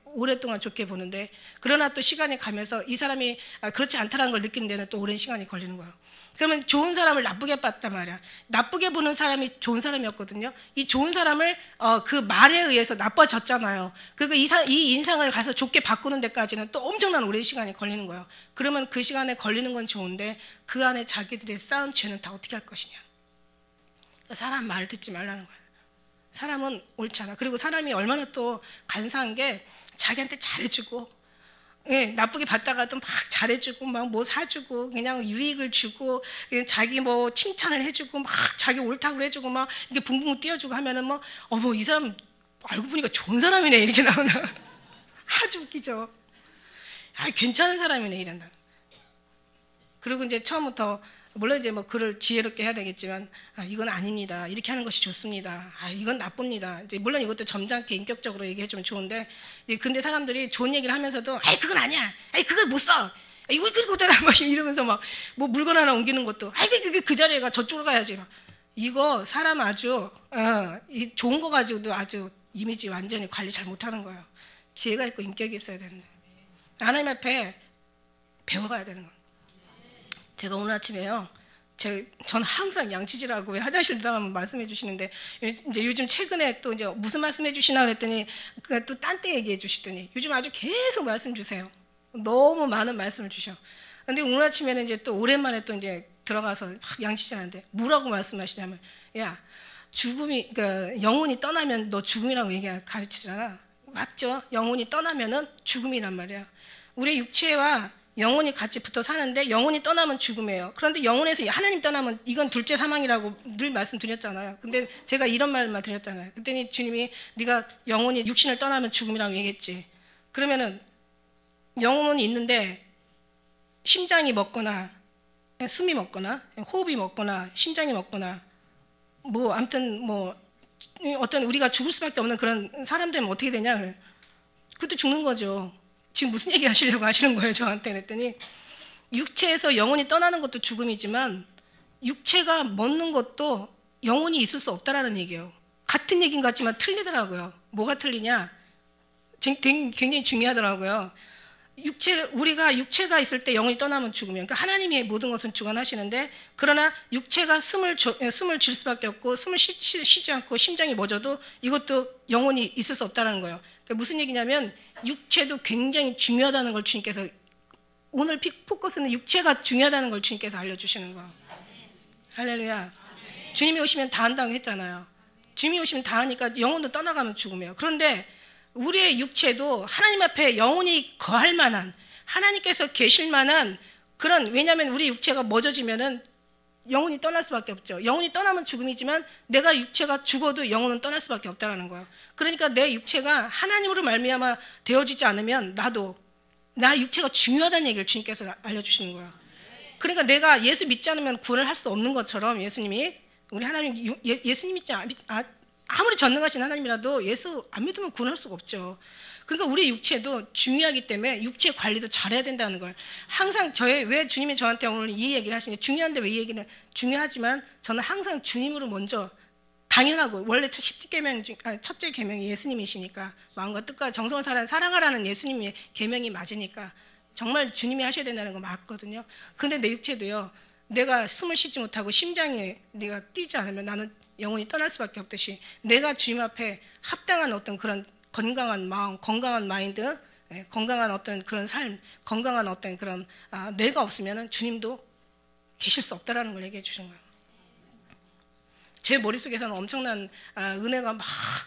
오랫동안 좋게 보는데, 그러나 또 시간이 가면서 이 사람이 그렇지 않다는 걸 느끼는 데는 또 오랜 시간이 걸리는 거예요. 그러면 좋은 사람을 나쁘게 봤단 말이야. 나쁘게 보는 사람이 좋은 사람이었거든요. 이 좋은 사람을 그 말에 의해서 나빠졌잖아요. 그리고 이 인상을 가서 좋게 바꾸는 데까지는 또 엄청난 오랜 시간이 걸리는 거예요. 그러면 그 시간에 걸리는 건 좋은데 그 안에 자기들이 쌓은 죄는 다 어떻게 할 것이냐. 사람 말 듣지 말라는 거예요. 사람은 옳지 않아. 그리고 사람이 얼마나 또 간사한 게 자기한테 잘해주고, 예, 나쁘게 봤다가도 막 잘해주고 막 뭐 사주고 그냥 유익을 주고 자기 뭐 칭찬을 해주고 막 자기 옳다고 해주고 막 이렇게 붕붕 띄워주고 하면은 뭐 어머 이 사람 알고 보니까 좋은 사람이네 이렇게 나오나. 아주 웃기죠. 아 괜찮은 사람이네 이런다. 그리고 이제 처음부터 물론 이제 뭐 글을 지혜롭게 해야 되겠지만, 이건 아닙니다. 이렇게 하는 것이 좋습니다. 이건 나쁩니다. 이제 물론 이것도 점잖게 인격적으로 얘기해주면 좋은데, 근데 사람들이 좋은 얘기를 하면서도, 그건 아니야. 그걸 못 써. 이거 못하다. 이러면서 막, 뭐 물건 하나 옮기는 것도, 그 자리에 가 저쪽으로 가야지. 막. 이거 사람 아주, 이 좋은 거 가지고도 아주 이미지 완전히 관리 잘 못하는 거예요. 지혜가 있고 인격이 있어야 되는데. 하나님 앞에 배워가야 되는 거예요. 제가 오늘 아침에요, 전 항상 양치질하고 화장실 들어가면 말씀해 주시는데, 이제 요즘 최근에 또 이제 무슨 말씀해 주시나 그랬더니, 또 딴 때 얘기해 주시더니, 요즘 아주 계속 말씀 주세요. 너무 많은 말씀을 주셔. 근데 오늘 아침에는 이제 또 오랜만에 또 이제 들어가서 양치질하는데, 뭐라고 말씀하시냐면, 야, 그러니까 영혼이 떠나면 너 죽음이라고 가르치잖아. 맞죠? 영혼이 떠나면은 죽음이란 말이야. 우리 육체와 영혼이 같이 붙어 사는데 영혼이 떠나면 죽음이에요. 그런데 영혼에서 하나님 떠나면 이건 둘째 사망이라고 늘 말씀드렸잖아요. 근데 제가 이런 말만 드렸잖아요. 그랬더니 주님이 네가 영혼이 육신을 떠나면 죽음이라고 얘기했지. 그러면은 영혼이 있는데 심장이 먹거나 숨이 먹거나 호흡이 먹거나 심장이 먹거나 뭐 아무튼 뭐 어떤 우리가 죽을 수밖에 없는 그런 사람 되면 어떻게 되냐. 그것도 죽는 거죠. 지금 무슨 얘기 하시려고 하시는 거예요 저한테. 그랬더니 육체에서 영혼이 떠나는 것도 죽음이지만 육체가 먹는 것도 영혼이 있을 수 없다라는 얘기예요. 같은 얘기인 것 같지만 틀리더라고요. 뭐가 틀리냐, 굉장히 중요하더라고요. 우리가 육체가 있을 때 영혼이 떠나면 죽으면, 그러니까 하나님이 모든 것은 주관하시는데, 그러나 육체가 숨을 쉴 수밖에 없고 숨을 쉬지 않고 심장이 멎어도 이것도 영혼이 있을 수 없다는 거예요. 그러니까 무슨 얘기냐면 육체도 굉장히 중요하다는 걸 주님께서, 오늘 포커스는 육체가 중요하다는 걸 주님께서 알려주시는 거예요. 할렐루야. 주님이 오시면 다 한다고 했잖아요. 주님이 오시면 다 하니까 영혼도 떠나가면 죽음이에요. 그런데 우리의 육체도 하나님 앞에 영혼이 거할 만한, 하나님께서 계실 만한 그런, 왜냐하면 우리 육체가 멎어지면은 영혼이 떠날 수밖에 없죠. 영혼이 떠나면 죽음이지만 내가 육체가 죽어도 영혼은 떠날 수밖에 없다라는 거예요. 그러니까 내 육체가 하나님으로 말미암아 되어지지 않으면 나 육체가 중요하다는 얘기를 주님께서 알려주시는 거예요. 그러니까 내가 예수 믿지 않으면 구원을 할 수 없는 것처럼 예수님이, 우리 하나님 예수님 믿지 아무리 전능하신 하나님이라도 예수 안 믿으면 구원할 수가 없죠. 그러니까 우리 육체도 중요하기 때문에 육체 관리도 잘해야 된다는 걸 항상 왜 주님이 저한테 오늘 이 얘기를 하시냐, 중요한데 왜 이 얘기는 중요하지만 저는 항상 주님으로 먼저, 당연하고 원래 첫째 계명이 예수님이시니까 마음과 뜻과 정성을 사랑하라는 예수님의 계명이 맞으니까 정말 주님이 하셔야 된다는 거 맞거든요. 근데 내 육체도요, 내가 숨을 쉬지 못하고 심장이 내가 뛰지 않으면 나는 영혼이 떠날 수밖에 없듯이, 내가 주님 앞에 합당한 어떤 그런 건강한 마음, 건강한 마인드, 건강한 어떤 그런 삶, 건강한 어떤 그런 내가 없으면 주님도 계실 수 없다라는 걸 얘기해 주신 거예요. 제 머릿속에서는 엄청난 은혜가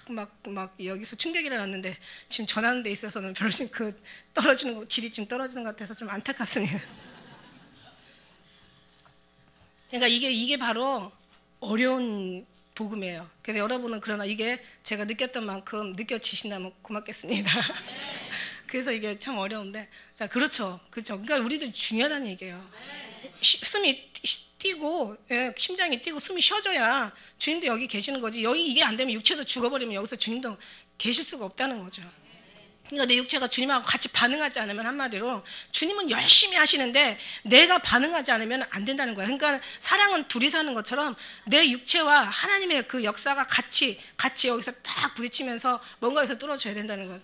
막 여기서 충격이 일어났는데, 지금 전하는 데 있어서는 별로 질이 좀 떨어지는 것 같아서 좀 안타깝습니다. 그러니까 이게 바로 어려운 복음이에요. 그래서 여러분은 그러나 이게 제가 느꼈던 만큼 느껴지신다면 고맙겠습니다. 그래서 이게 참 어려운데, 자, 그렇죠. 그러니까 우리도 중요하다는 얘기예요. 숨이 뛰고, 심장이 뛰고 숨이 쉬어져야 주님도 여기 계시는 거지. 이게 안 되면 육체도 죽어버리면 여기서 주님도 계실 수가 없다는 거죠. 그러니까 내 육체가 주님하고 같이 반응하지 않으면, 한마디로 주님은 열심히 하시는데 내가 반응하지 않으면 안 된다는 거야. 그러니까 사랑은 둘이 사는 것처럼 내 육체와 하나님의 그 역사가 같이 여기서 딱 부딪히면서 뭔가 여기서 뚫어져야 된다는 거야.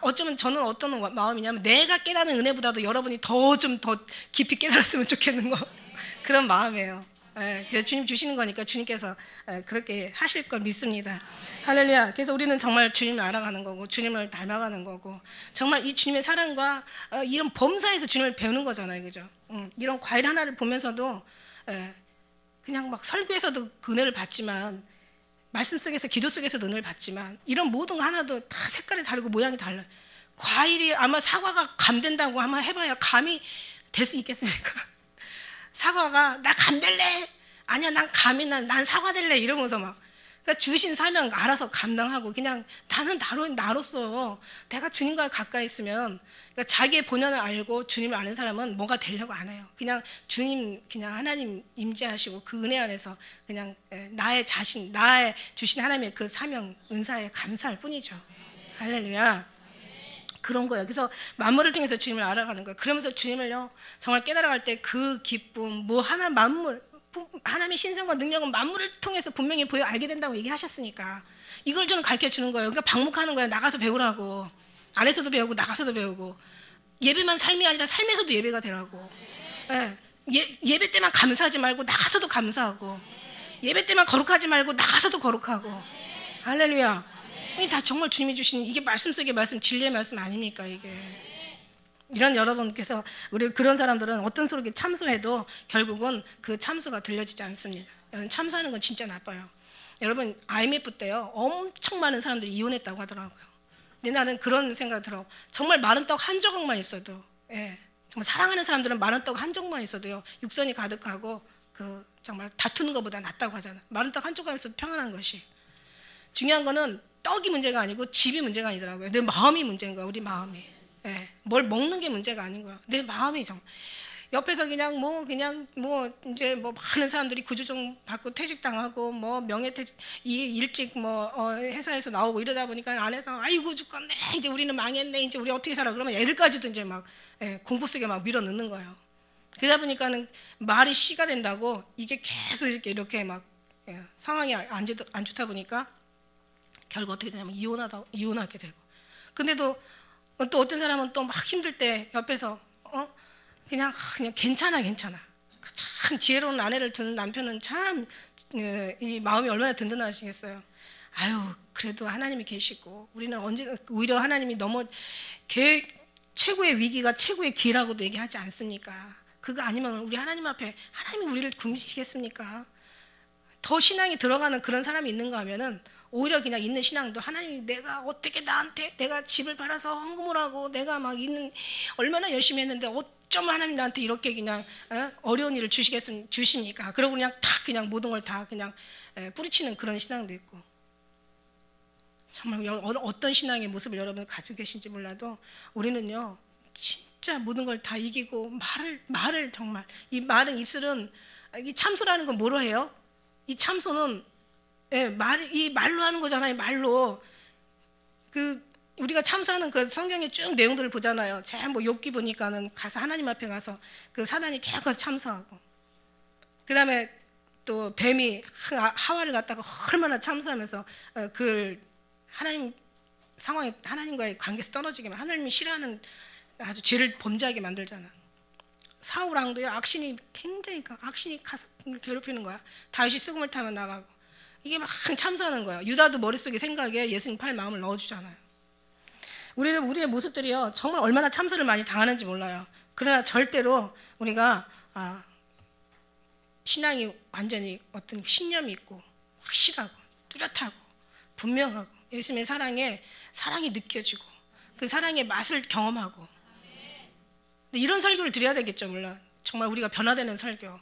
어쩌면 저는 어떤 마음이냐면, 내가 깨닫는 은혜보다도 여러분이 더 깊이 깨달았으면 좋겠는 거, 그런 마음이에요. 그래서 주님 주시는 거니까 주님께서 그렇게 하실 걸 믿습니다. 할렐루야. 그래서 우리는 정말 주님을 알아가는 거고, 주님을 닮아가는 거고, 정말 이 주님의 사랑과 이런 범사에서 주님을 배우는 거잖아요, 그죠? 이런 과일 하나를 보면서도 그냥 막 설교에서도 그 은혜를 받지만, 말씀 속에서, 기도 속에서도 은혜를 받지만, 이런 모든 거 하나도 다 색깔이 다르고 모양이 달라요. 과일이 아마 사과가 감 된다고 아마 해봐야 감이 될 수 있겠습니까? 사과가 나 감 될래? 아니야, 난 사과 될래? 이러면서 막, 그러니까 주신 사명 알아서 감당하고, 그냥 나는 나로서 내가 주님과 가까이 있으면, 그러니까 자기의 본연을 알고 주님을 아는 사람은 뭐가 되려고 안 해요. 그냥 주님, 그냥 하나님 임재하시고 그 은혜 안에서 그냥 나의 자신, 나의 주신 하나님의 그 사명, 은사에 감사할 뿐이죠. 할렐루야. 그런 거예요. 그래서 만물을 통해서 주님을 알아가는 거예요. 그러면서 주님을요, 정말 깨달아갈 때 그 기쁨, 하나님의 신성과 능력은 만물을 통해서 분명히 보여 알게 된다고 얘기하셨으니까, 이걸 저는 가르쳐 주는 거예요. 그러니까 방목하는 거예요. 나가서 배우라고. 안에서도 배우고 나가서도 배우고, 예배만 삶이 아니라 삶에서도 예배가 되라고. 예배 때만 감사하지 말고 나가서도 감사하고, 예배 때만 거룩하지 말고 나가서도 거룩하고. 할렐루야. 이게 다 정말 주님이 주신, 이게 말씀 속의 말씀, 진리의 말씀 아닙니까, 이게. 이런 여러분께서, 우리 그런 사람들은 어떤 소리에 참소해도 결국은 그 참소가 들려지지 않습니다. 참소하는 건 진짜 나빠요. 여러분, IMF 때요, 엄청 많은 사람들이 이혼했다고 하더라고요. 근데 나는 그런 생각이 들어. 정말 마른 떡 한 조각만 있어도, 정말 사랑하는 사람들은 마른 떡 한 조각만 있어도요, 육선이 가득하고 정말 다투는 것보다 낫다고 하잖아. 마른 떡 한 조각 있어도 평안한 것이. 중요한 거는 떡이 문제가 아니고 집이 문제가 아니더라고요. 내 마음이 문제인 거야, 우리 마음이. 뭘 먹는 게 문제가 아닌 거야. 내 마음이 정말. 옆에서 이제 많은 사람들이 구조조정 받고 퇴직당하고, 명예퇴직, 일찍 회사에서 나오고 이러다 보니까 안에서 아이고 죽겠네, 이제 우리는 망했네, 이제 우리 어떻게 살아. 그러면 애들까지도 이제 막 공포 속에 막 밀어 넣는 거예요. 그러다 보니까는 말이 씨가 된다고, 이게 계속 이렇게 막 상황이 안 좋다 보니까 결국 어떻게 되냐면 이혼하게 되고. 근데도 또 어떤 사람은 또 막 힘들 때 옆에서 그냥 괜찮아. 참 지혜로운 아내를 두는 남편은 참 이 마음이 얼마나 든든하시겠어요. 아유, 그래도 하나님이 계시고, 우리는 오히려 하나님이 최고의 위기가 최고의 기회라고도 얘기하지 않습니까? 그거 아니면 우리 하나님 앞에 하나님이 우리를 굶으시겠습니까? 더 신앙이 들어가는 그런 사람이 있는가 하면은, 오히려 그냥 있는 신앙도, 하나님이 내가 어떻게 내가 집을 팔아서 헌금을 하고 내가 막 얼마나 열심히 했는데 어쩜 하나님 나한테 이렇게 그냥 어려운 일을 주십니까? 그러고 그냥 모든 걸 다 그냥 뿌리치는 그런 신앙도 있고. 정말 어떤 신앙의 모습을 여러분 가지고 계신지 몰라도, 우리는요 진짜 모든 걸 다 이기고, 말을 정말, 이 말은, 입술은, 이 참소라는 건 뭐로 해요? 이 참소는 이 말로 하는 거잖아요. 말로. 우리가 참소하는 그 성경의 쭉 내용들을 보잖아요. 전부 욥기 보니까는 가서 하나님 앞에 가서 그 사단이 계속 가서 참소하고, 그 다음에 또 뱀이 하와를 갖다가 얼마나 참소하면서 하나님 상황이, 하나님과의 관계에서 떨어지게, 하나님이 싫어하는 아주 죄를 범죄하게 만들잖아. 사울 왕도요, 악신이 가서 괴롭히는 거야. 다윗이 쑥음을 타면 나가고, 이게 막 참소하는 거야. 유다도 머릿속에 생각에 예수님 팔 마음을 넣어주잖아요. 우리의 모습들이요, 정말 얼마나 참소를 많이 당하는지 몰라요. 그러나 절대로 우리가 신앙이 완전히 어떤 신념이 있고, 확실하고 뚜렷하고 분명하고, 예수님의 사랑이 느껴지고, 그 사랑의 맛을 경험하고, 이런 설교를 드려야 되겠죠. 물론 정말 우리가 변화되는 설교,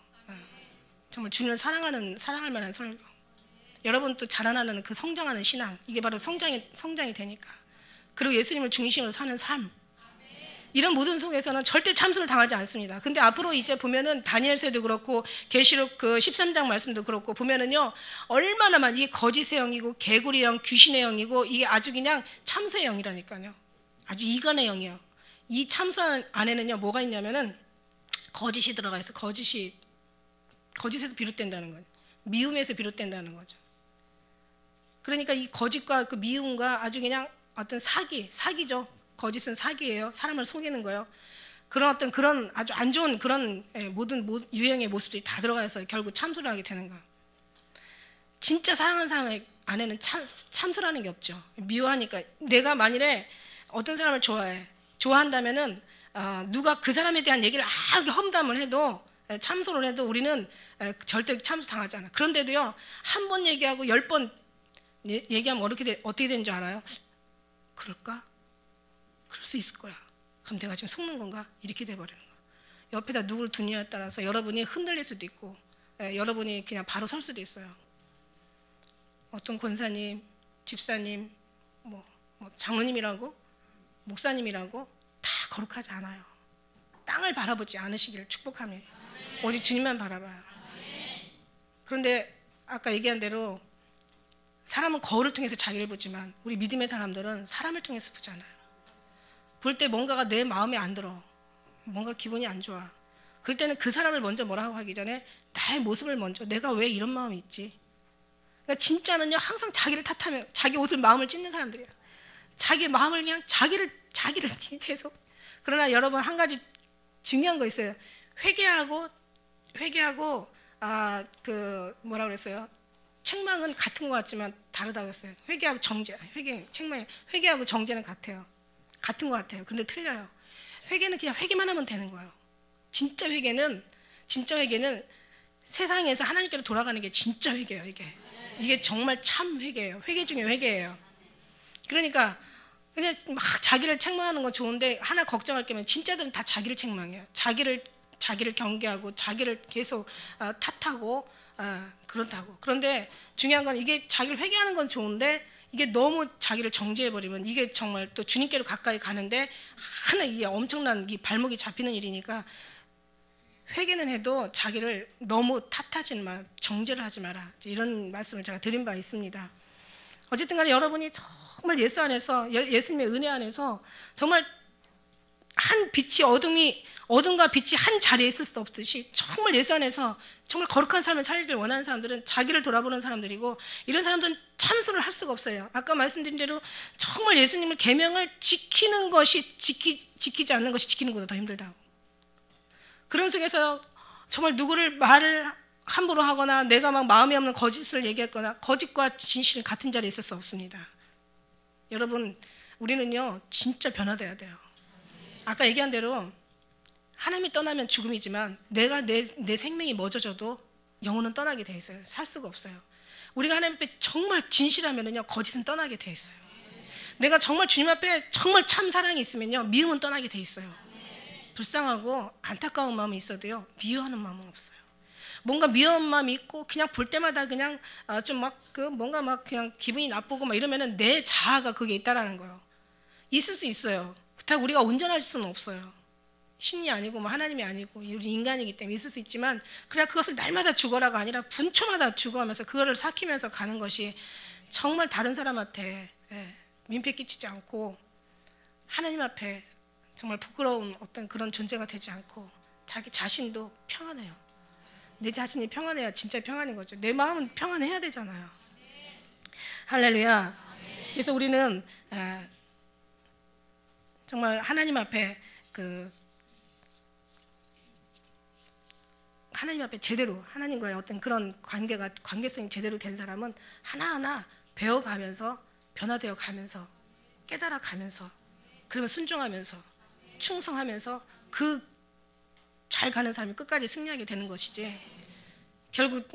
정말 주님을 사랑할 만한 설교, 여러분 또 자라나는 그 성장하는 신앙, 이게 바로 성장이 되니까. 그리고 예수님을 중심으로 사는 삶, 이런 모든 속에서는 절대 참소를 당하지 않습니다. 근데 앞으로 이제 보면은 다니엘서도 그렇고 계시록 그 13장 말씀도 그렇고 보면은요, 얼마나 많이 이게 거짓의 영이고 개구리의 영, 귀신의 영이고, 이게 아주 그냥 참소의 영이라니까요. 아주 이간의 영이에요. 이 참소 안에는요 뭐가 있냐면은 거짓이 들어가 있어. 거짓에서 비롯된다는 거죠. 미움에서 비롯된다는 거죠. 그러니까 이 거짓과 그 미움과 아주 그냥 어떤 사기죠. 거짓은 사기예요. 사람을 속이는 거예요. 그런 어떤 그런 아주 안 좋은 그런 모든 유형의 모습들이 다 들어가서 결국 참소를 하게 되는 거예요. 진짜 사랑하는 사람의 안에는 참소라는 게 없죠. 미워하니까. 내가 만일에 어떤 사람을 좋아한다면은 누가 그 사람에 대한 얘기를 아무리 험담을 해도 참소를 해도 우리는 절대 참소 당하지 않아. 그런데도요 한 번 얘기하고 10번 얘기하면 어떻게 되는 줄 알아요? 그럴까? 그럴 수 있을 거야. 그럼 내가 지금 속는 건가? 이렇게 돼버리는 거야. 옆에다 누구를 두느냐에 따라서 여러분이 흔들릴 수도 있고 여러분이 그냥 바로 설 수도 있어요. 어떤 권사님, 집사님, 뭐 장로님이라고 목사님이라고 다 거룩하지 않아요. 땅을 바라보지 않으시기를 축복합니다. 오직 주님만 바라봐요. 그런데 아까 얘기한 대로 사람은 거울을 통해서 자기를 보지만 우리 믿음의 사람들은 사람을 통해서 보잖아요. 볼 때 뭔가가 내 마음에 안 들어. 뭔가 기분이 안 좋아. 그럴 때는 그 사람을 먼저 뭐라고 하기 전에 나의 모습을 먼저, 내가 왜 이런 마음이 있지? 그러니까 진짜는요 항상 자기를 탓하며 자기 옷을 마음을 찢는 사람들이에요. 자기 마음을 그냥 자기를 계속. 그러나 여러분 한 가지 중요한 거 있어요. 회개하고 뭐라 그랬어요? 책망은 같은 것 같지만 다르다고 했어요. 회개하고 회개하고 정죄는 같아요. 같은 것 같아요. 근데 틀려요. 회개는 그냥 회개만 하면 되는 거예요. 진짜 회개는 세상에서 하나님께로 돌아가는 게 진짜 회개예요. 이게 정말 참 회개예요. 회개 중에 회개예요. 그러니까 그냥 막 자기를 책망하는 건 좋은데 하나 걱정할 게면 진짜들은 다 자기를 책망해요. 자기를 경계하고 자기를 계속 탓하고 그렇다고. 그런데 중요한 건 이게 자기를 회개하는 건 좋은데 이게 너무 자기를 정죄해버리면 이게 정말 또 주님께로 가까이 가는데 이게 엄청난 이 발목이 잡히는 일이니까 회개는 해도 자기를 너무 탓하지 마, 정죄를 하지 마라. 이런 말씀을 제가 드린 바 있습니다. 어쨌든 간에 여러분이 정말 예수 안에서, 예수님의 은혜 안에서 정말 한 빛이 어둠과 빛이 한 자리에 있을 수 없듯이 정말 예수 안에서 정말 거룩한 삶을 살기를 원하는 사람들은 자기를 돌아보는 사람들이고 이런 사람들은 참소를 할 수가 없어요. 아까 말씀드린 대로 정말 예수님을 계명을 지키는 것이 지키지 않는 것이 지키는 것보다 더 힘들다고. 그런 속에서 정말 누구를 말을 함부로 하거나 내가 막 마음이 없는 거짓을 얘기했거나 거짓과 진실은 같은 자리에 있을 수 없습니다. 여러분 우리는요 진짜 변화돼야 돼요. 아까 얘기한 대로 하나님이 떠나면 죽음이지만 내가 내 생명이 멎어져도 영혼은 떠나게 돼 있어요. 살 수가 없어요. 우리가 하나님 앞에 정말 진실하면요 거짓은 떠나게 돼 있어요. 내가 정말 주님 앞에 정말 참 사랑이 있으면요 미움은 떠나게 돼 있어요. 불쌍하고 안타까운 마음이 있어도요 미워하는 마음은 없어요. 뭔가 미워한 마음이 있고 그냥 볼 때마다 그냥 좀 막 뭔가 막 그냥 기분이 나쁘고 막 이러면은 내 자아가 그게 있다라는 거예요. 있을 수 있어요. 그렇다고 우리가 온전할 수는 없어요. 신이 아니고 뭐 하나님이 아니고 우리 인간이기 때문에 있을 수 있지만 그냥 그것을 날마다 죽어라가 아니라 분초마다 죽어가면서 그거를 삭히면서 가는 것이 정말 다른 사람한테 민폐 끼치지 않고 하나님 앞에 정말 부끄러운 어떤 그런 존재가 되지 않고 자기 자신도 평안해요. 내 자신이 평안해야 진짜 평안인 거죠. 내 마음은 평안해야 되잖아요. 할렐루야. 그래서 우리는 정말 하나님 앞에 하나님 앞에 제대로 하나님과의 어떤 그런 관계성이 제대로 된 사람은 하나하나 배워가면서 변화되어 가면서 깨달아 가면서 그러면 순종하면서 충성하면서 잘 가는 사람이 끝까지 승리하게 되는 것이지 결국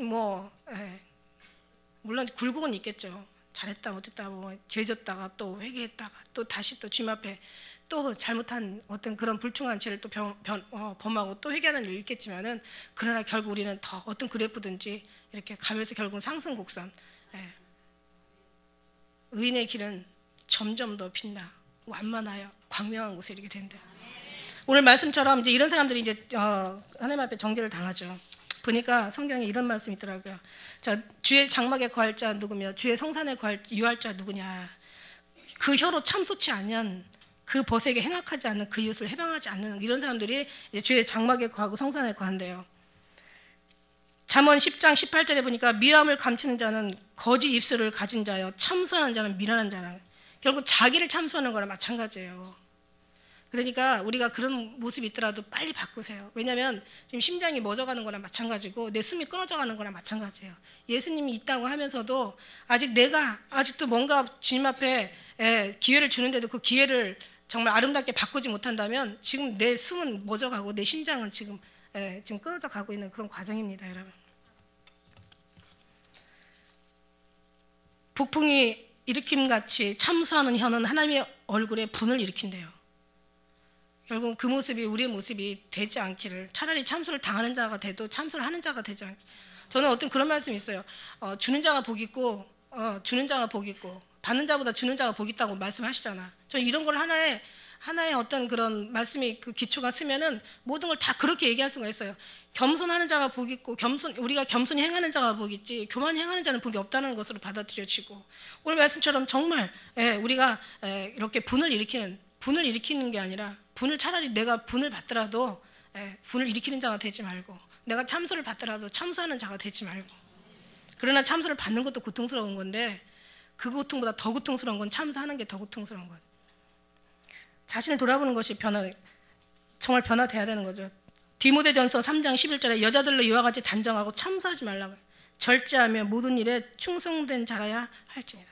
물론 굴곡은 있겠죠. 잘했다 못했다 죄졌다가 또 회개했다가 또 다시 또 주님 앞에 또 잘못한 어떤 그런 불충한 죄를 또 범하고 또 회개하는 일이 있겠지만은 그러나 결국 우리는 더 어떤 그래프든지 이렇게 가면서 결국은 상승곡선 의인의 길은 점점 더 빛나 완만하여 광명한 곳에 이르게 된다. 오늘 말씀처럼 이제 이런 사람들이 이제 하나님 앞에 정죄를 당하죠. 보니까 성경에 이런 말씀이 있더라고요. 자, 주의 장막에 거할 자 누구며 주의 성산에 유할 자 누구냐. 그 혀로 참소치 아니한 그 벗에게 행악하지 않는 그 이웃을 해방하지 않는 이런 사람들이 주의 장막에 거하고 성산에 거한대요. 잠언 10장 18절에 보니까 미움을 감추는 자는 거짓 입술을 가진 자여 참소하는 자는 미련한 자라. 결국 자기를 참소하는 거랑 마찬가지예요. 그러니까 우리가 그런 모습이 있더라도 빨리 바꾸세요. 왜냐하면 지금 심장이 멎어가는 거랑 마찬가지고 내 숨이 끊어져 가는 거랑 마찬가지예요. 예수님이 있다고 하면서도 아직도 뭔가 주님 앞에 기회를 주는데도 그 기회를 정말 아름답게 바꾸지 못한다면 지금 내 숨은 멎어가고 내 심장은 지금 끊어져 가고 있는 그런 과정입니다, 여러분. 북풍이 일으킴같이 참소하는 혀는 하나님의 얼굴에 분을 일으킨대요. 결국 그 모습이 우리의 모습이 되지 않기를, 차라리 참소를 당하는 자가 돼도 참소를 하는 자가 되지 않기. 저는 어떤 그런 말씀이 있어요. 주는 자가 복 있고 주는 자가 복 있고 받는 자보다 주는 자가 복 있다고 말씀하시잖아. 저는 이런 걸 하나의 어떤 그런 말씀이 그 기초가 쓰면은 모든 걸 다 그렇게 얘기할 수가 있어요. 겸손하는 자가 복 있고 우리가 겸손히 행하는 자가 복 있지 교만히 행하는 자는 복이 없다는 것으로 받아들여지고, 오늘 말씀처럼 정말 우리가 이렇게 분을 일으키는 게 아니라 차라리 내가 분을 받더라도 분을 일으키는 자가 되지 말고, 내가 참소를 받더라도 참소하는 자가 되지 말고. 그러나 참소를 받는 것도 고통스러운 건데 그 고통보다 더 고통스러운 건 참소하는 게 더 고통스러운 건. 자신을 돌아보는 것이 정말 변화돼야 되는 거죠. 디모데전서 3장 11절에 여자들로 이와 같이 단정하고 참소하지 말라고, 절제하며 모든 일에 충성된 자라야 할지니라.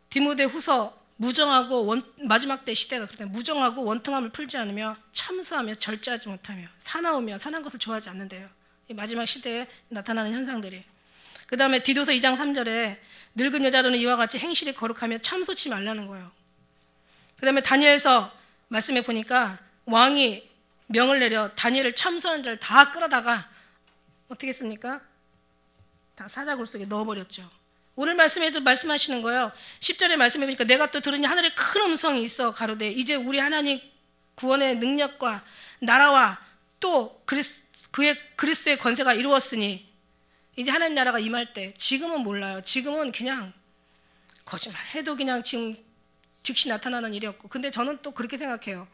디모데후서 무정하고 마지막 때 시대가 그렇다. 무정하고 원통함을 풀지 않으며 참소하며 절제하지 못하며 사나우며 선한 것을 좋아하지 않는데요. 이 마지막 시대에 나타나는 현상들이. 그 다음에 디도서 2장 3절에 늙은 여자들은 이와 같이 행실이 거룩하며 참소치 말라는 거예요. 그 다음에 다니엘서 말씀해 보니까 왕이 명을 내려 다니엘을 참소하는 자를 다 끌어다가 어떻게 했습니까? 다 사자굴 속에 넣어버렸죠. 오늘 말씀에도 말씀하시는 거예요. 10절에 말씀해 보니까 내가 또 들으니 하늘에 큰 음성이 있어 가로되 이제 우리 하나님 구원의 능력과 나라와 또 그리스도의 권세가 이루었으니 이제 하나님 나라가 임할 때, 지금은 몰라요. 지금은 그냥 거짓말 해도 그냥 지금 즉시 나타나는 일이 없고, 근데 저는 또 그렇게 생각해요.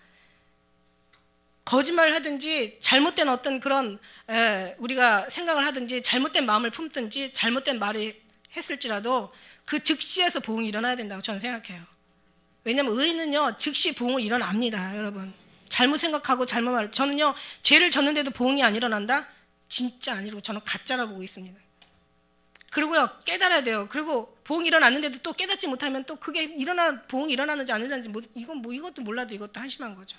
거짓말을 하든지 잘못된 어떤 그런 우리가 생각을 하든지 잘못된 마음을 품든지 잘못된 말을 했을지라도 그 즉시에서 보응이 일어나야 된다고 저는 생각해요. 왜냐하면 의인은요 즉시 보응이 일어납니다, 여러분. 잘못 생각하고 잘못 말, 저는요 죄를 졌는데도 보응이 안 일어난다? 진짜 아니고 저는 가짜라 보고 있습니다. 그리고요 깨달아야 돼요. 그리고 보응이 일어났는데도 또 깨닫지 못하면 또 그게 보응이 일어나는지 안 일어나는지 이것도 몰라도 이것도 한심한 거죠.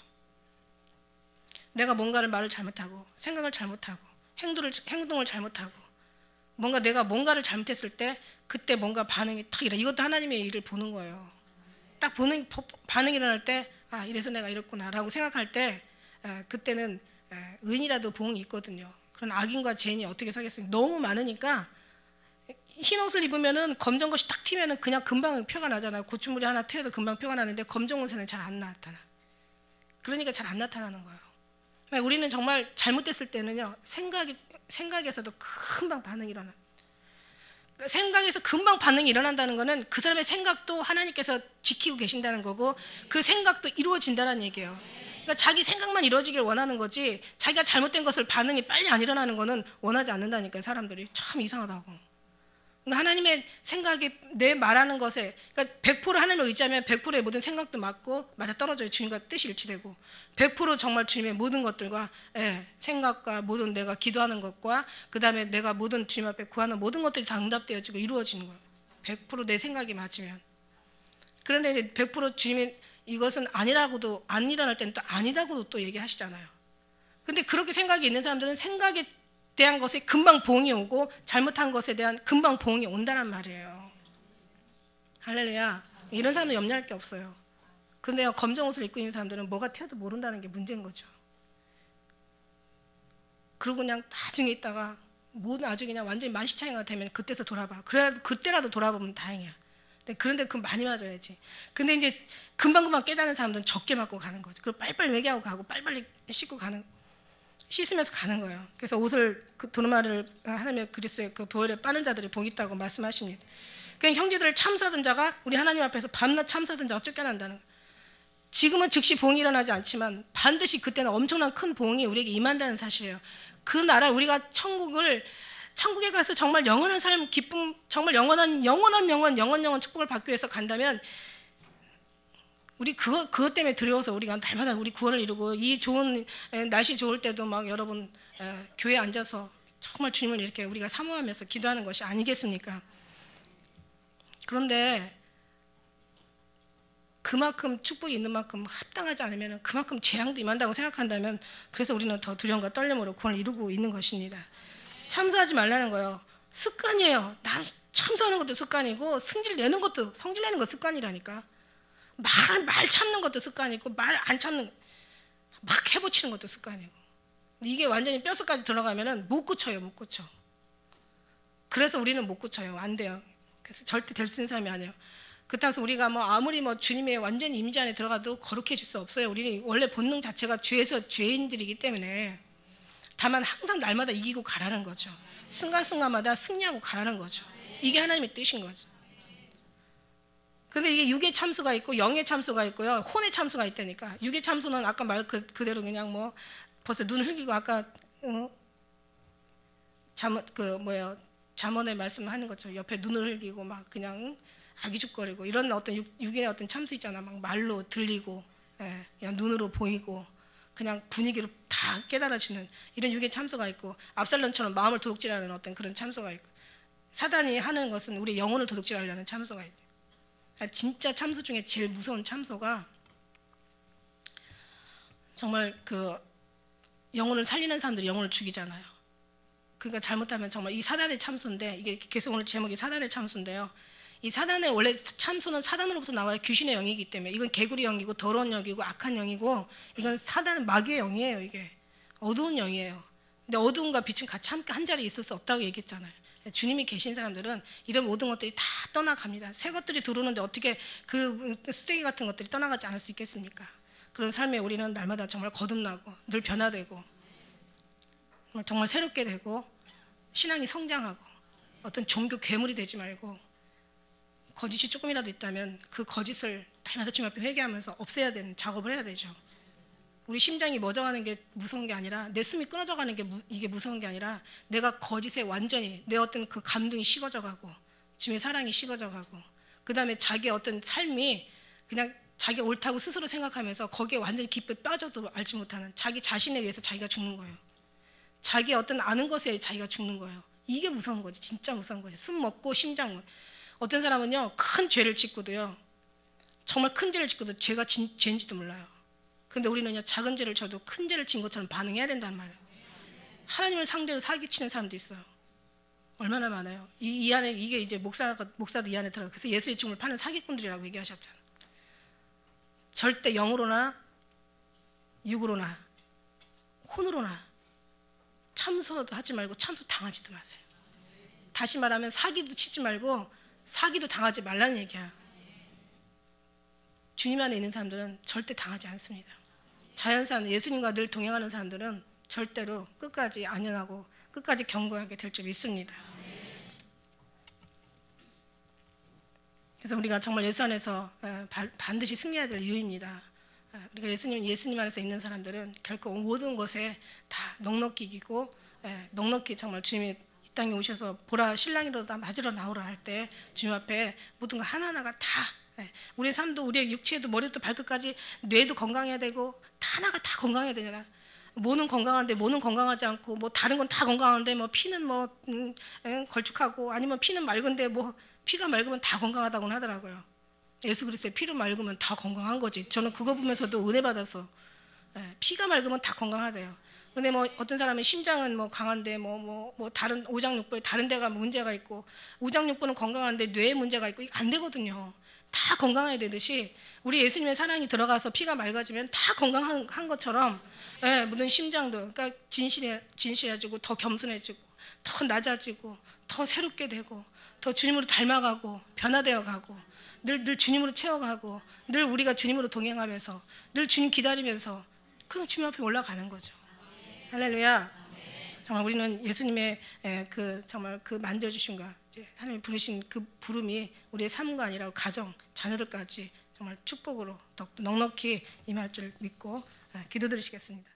내가 말을 잘못하고 생각을 잘못하고 행동을 잘못하고 내가 뭔가를 잘못했을 때 그때 뭔가 반응이 탁 이것도 하나님의 일을 보는 거예요. 딱 반응이 일어날 때 이래서 내가 이랬구나 라고 생각할 때 그때는 의인이라도 보응이 있거든요. 그런 악인과 죄인이 어떻게 사겠습니까? 너무 많으니까 흰 옷을 입으면은 검정 것이 딱 튀면은 그냥 금방 표가 나잖아요. 고추물이 하나 튀어도 금방 표가 나는데 검정 옷에는 잘 안 나타나. 그러니까 잘 안 나타나는 거예요. 우리는 정말 잘못됐을 때는요 생각에서도 금방 반응이 일어나. 생각에서 금방 반응이 일어난다는 거는 그 사람의 생각도 하나님께서 지키고 계신다는 거고 그 생각도 이루어진다는 얘기예요. 그러니까 자기 생각만 이루어지길 원하는 거지 자기가 잘못된 것을 반응이 빨리 안 일어나는 거는 원하지 않는다니까요. 사람들이 참 이상하다고. 그러니까 하나님의 생각이 내 말하는 것에, 그러니까 100% 하나님을 의지하면 100%의 모든 생각도 맞아 떨어져요. 주님과 뜻이 일치되고 100% 정말 주님의 모든 것들과 생각과 모든 내가 기도하는 것과 그 다음에 내가 모든 주님 앞에 구하는 모든 것들이 다 응답되어지고 이루어지는 거예요. 100% 내 생각이 맞으면. 그런데 이제 100% 주님이 이것은 아니라고도 안 일어날 때는 또 아니다고도 또 얘기하시잖아요. 근데 그렇게 생각이 있는 사람들은 생각에 대한 것에 금방 보응이 오고 잘못한 것에 대한 금방 보응이 온다는 말이에요. 할렐루야. 이런 사람은 염려할 게 없어요. 근데요 검정 옷을 입고 있는 사람들은 뭐가 튀어도 모른다는 게 문제인 거죠. 그리고 그냥 나중에 있다가 나중에 그냥 완전히 만시창이가 되면 그때서 돌아봐. 그때라도 돌아보면 다행이야. 그런데 그건 많이 맞아야지. 근데 이제 금방금방 깨닫는 사람들은 적게 맞고 가는 거죠. 그리고 빨리빨리 회개하고 가고 빨리빨리 씻으면서 가는 거예요. 그래서 옷을 두루마리를 하나님의 그리스도의 그 보혈에 빠는 자들이 복 있다고 말씀하십니다. 그냥 형제들을 참소하던 자가 우리 하나님 앞에서 밤낮 참소하던 자가 쫓겨난다는 거예요. 지금은 즉시 보응이 일어나지 않지만 반드시 그때는 엄청난 큰 보응이 우리에게 임한다는 사실이에요. 그 나라 우리가 천국에 가서 정말 영원한 삶, 기쁨, 정말 영원 축복을 받기 위해서 간다면 우리 그것 때문에 두려워서 우리가 날마다 우리 구원을 이루고 이 좋은 날씨 좋을 때도 막 여러분 교회에 앉아서 정말 주님을 이렇게 우리가 사모하면서 기도하는 것이 아니겠습니까? 그런데 그만큼 축복이 있는 만큼 합당하지 않으면 그만큼 재앙도 임한다고 생각한다면 그래서 우리는 더 두려움과 떨림으로 구원을 이루고 있는 것입니다. 참소하지 말라는 거예요. 습관이에요. 남 참소하는 것도 습관이고 성질 내는 거 습관이라니까. 말 참는 것도 습관이고 말 안 참는 막 해보치는 것도 습관이고 이게 완전히 뼛속까지 들어가면은 못 고쳐요. 그래서 우리는 못 고쳐요. 안 돼요. 그래서 절대 될 수 있는 사람이 아니에요. 그렇다고 우리가 아무리 주님의 완전히 임재 안에 들어가도 거룩해질 수 없어요. 우리는 원래 본능 자체가 죄에서 죄인들이기 때문에 다만 항상 날마다 이기고 가라는 거죠. 순간순간마다 승리하고 가라는 거죠. 이게 하나님의 뜻인 거죠. 근데 이게 육의 참수가 있고 영의 참수가 있고요. 혼의 참수가 있다니까. 육의 참수는 아까 말 그대로 그냥 벌써 눈 흘기고 아까 잠언의 말씀하는 것처럼 옆에 눈을 흘기고 막 그냥 아기죽거리고 이런 어떤 육의 어떤 참수 있잖아. 막 말로 들리고 그냥 눈으로 보이고 그냥 분위기로 다 깨달아지는 이런 육의 참수가 있고 압살롬처럼 마음을 도둑질하는 어떤 그런 참수가 있고 사단이 하는 것은 우리 영혼을 도둑질하려는 참수가 있고 진짜 참소 중에 제일 무서운 참소가 정말 영혼을 살리는 사람들이 영혼을 죽이잖아요. 그러니까 잘못하면 정말 이 사단의 참소인데 이게 계속 오늘 제목이 사단의 참소인데요. 이 사단의 원래 참소는 사단으로부터 나와요. 귀신의 영이기 때문에 이건 개구리 영이고 더러운 영이고 악한 영이고 이건 사단은 마귀의 영이에요. 이게 어두운 영이에요. 근데 어두움과 빛은 같이 함께 한 자리에 있을 수 없다고 얘기했잖아요. 주님이 계신 사람들은 이런 모든 것들이 다 떠나갑니다. 새 것들이 들어오는데 어떻게 그 쓰레기 같은 것들이 떠나가지 않을 수 있겠습니까? 그런 삶에 우리는 날마다 정말 거듭나고 늘 변화되고 정말 새롭게 되고 신앙이 성장하고 어떤 종교 괴물이 되지 말고 거짓이 조금이라도 있다면 그 거짓을 날마다 주님 앞에 회개하면서 없애야 되는 작업을 해야 되죠. 우리 심장이 멎어가는 게 무서운 게 아니라 내 숨이 끊어져 가는 게 이게 무서운 게 아니라 내가 거짓에 완전히 내 어떤 그 감동이 식어져 가고 주님의 사랑이 식어져 가고 그 다음에 자기의 어떤 삶이 그냥 자기가 옳다고 스스로 생각하면서 거기에 완전히 깊이 빠져도 알지 못하는 자기 자신에 의해서 자기가 죽는 거예요. 자기의 어떤 아는 것에 자기가 죽는 거예요. 이게 무서운 거지. 진짜 무서운 거지. 숨 먹고 심장. 어떤 사람은요 큰 죄를 짓고도요 정말 큰 죄를 짓고도 죄가 죄인지도 몰라요. 근데 우리는요 작은 죄를 져도 큰 죄를 진 것처럼 반응해야 된단 말이에요. 하나님을 상대로 사기치는 사람도 있어요. 얼마나 많아요. 이 안에 이게 이제 목사도 이 안에 들어가요. 그래서 예수의 죽음을 파는 사기꾼들이라고 얘기하셨잖아요. 절대 영으로나 육으로나 혼으로나 참소도 하지 말고 참소 당하지도 마세요. 다시 말하면 사기도 치지 말고 사기도 당하지 말라는 얘기야. 주님 안에 있는 사람들은 절대 당하지 않습니다. 자연산 예수님과 늘 동행하는 사람들은 절대로 끝까지 안연하고 끝까지 견고하게 될 줄 믿습니다. 그래서 우리가 정말 예수 안에서 반드시 승리해야 될 이유입니다. 우리가 예수님 안에서 있는 사람들은 결코 모든 것에 다 넉넉히 이기고 넉넉히 정말 주님이 이 땅에 오셔서 보라 신랑이로다 맞으러 나오라 할 때 주님 앞에 모든 거 하나하나가 다 우리의 삶도 우리의 육체도 머리부터 발끝까지 뇌도 건강해야 되고 하나가 다 건강해야 되잖아. 뭐는 건강한데 뭐는 건강하지 않고 뭐 다른 건 다 건강한데 뭐 피는 걸쭉하고 아니면 피는 맑은데 뭐 피가 맑으면 다 건강하다고는 하더라고요. 예수 그리스도의 피를 맑으면 다 건강한 거지. 저는 그거 보면서도 은혜 받아서 피가 맑으면 다 건강하대요. 근데 뭐 어떤 사람은 심장은 뭐 강한데 뭐 다른 오장육부에 다른 데가 문제가 있고 오장육부는 건강한데 뇌에 문제가 있고 안 되거든요. 다 건강해야 되듯이 우리 예수님의 사랑이 들어가서 피가 맑아지면 다 건강한 것처럼 모든 심장도 그러니까 진실해지고 더 겸손해지고 더 낮아지고 더 새롭게 되고 더 주님으로 닮아가고 변화되어 가고 늘 주님으로 채워가고 늘 우리가 주님으로 동행하면서 늘 주님 기다리면서 그럼 주님 앞에 올라가는 거죠. 할렐루야. 정말 우리는 예수님의 정말 그 만져주심과 하나님이 부르신 그 부름이 우리의 삶과 아니라 가정, 자녀들까지 정말 축복으로 더욱더 넉넉히 임할 줄 믿고 기도드리시겠습니다.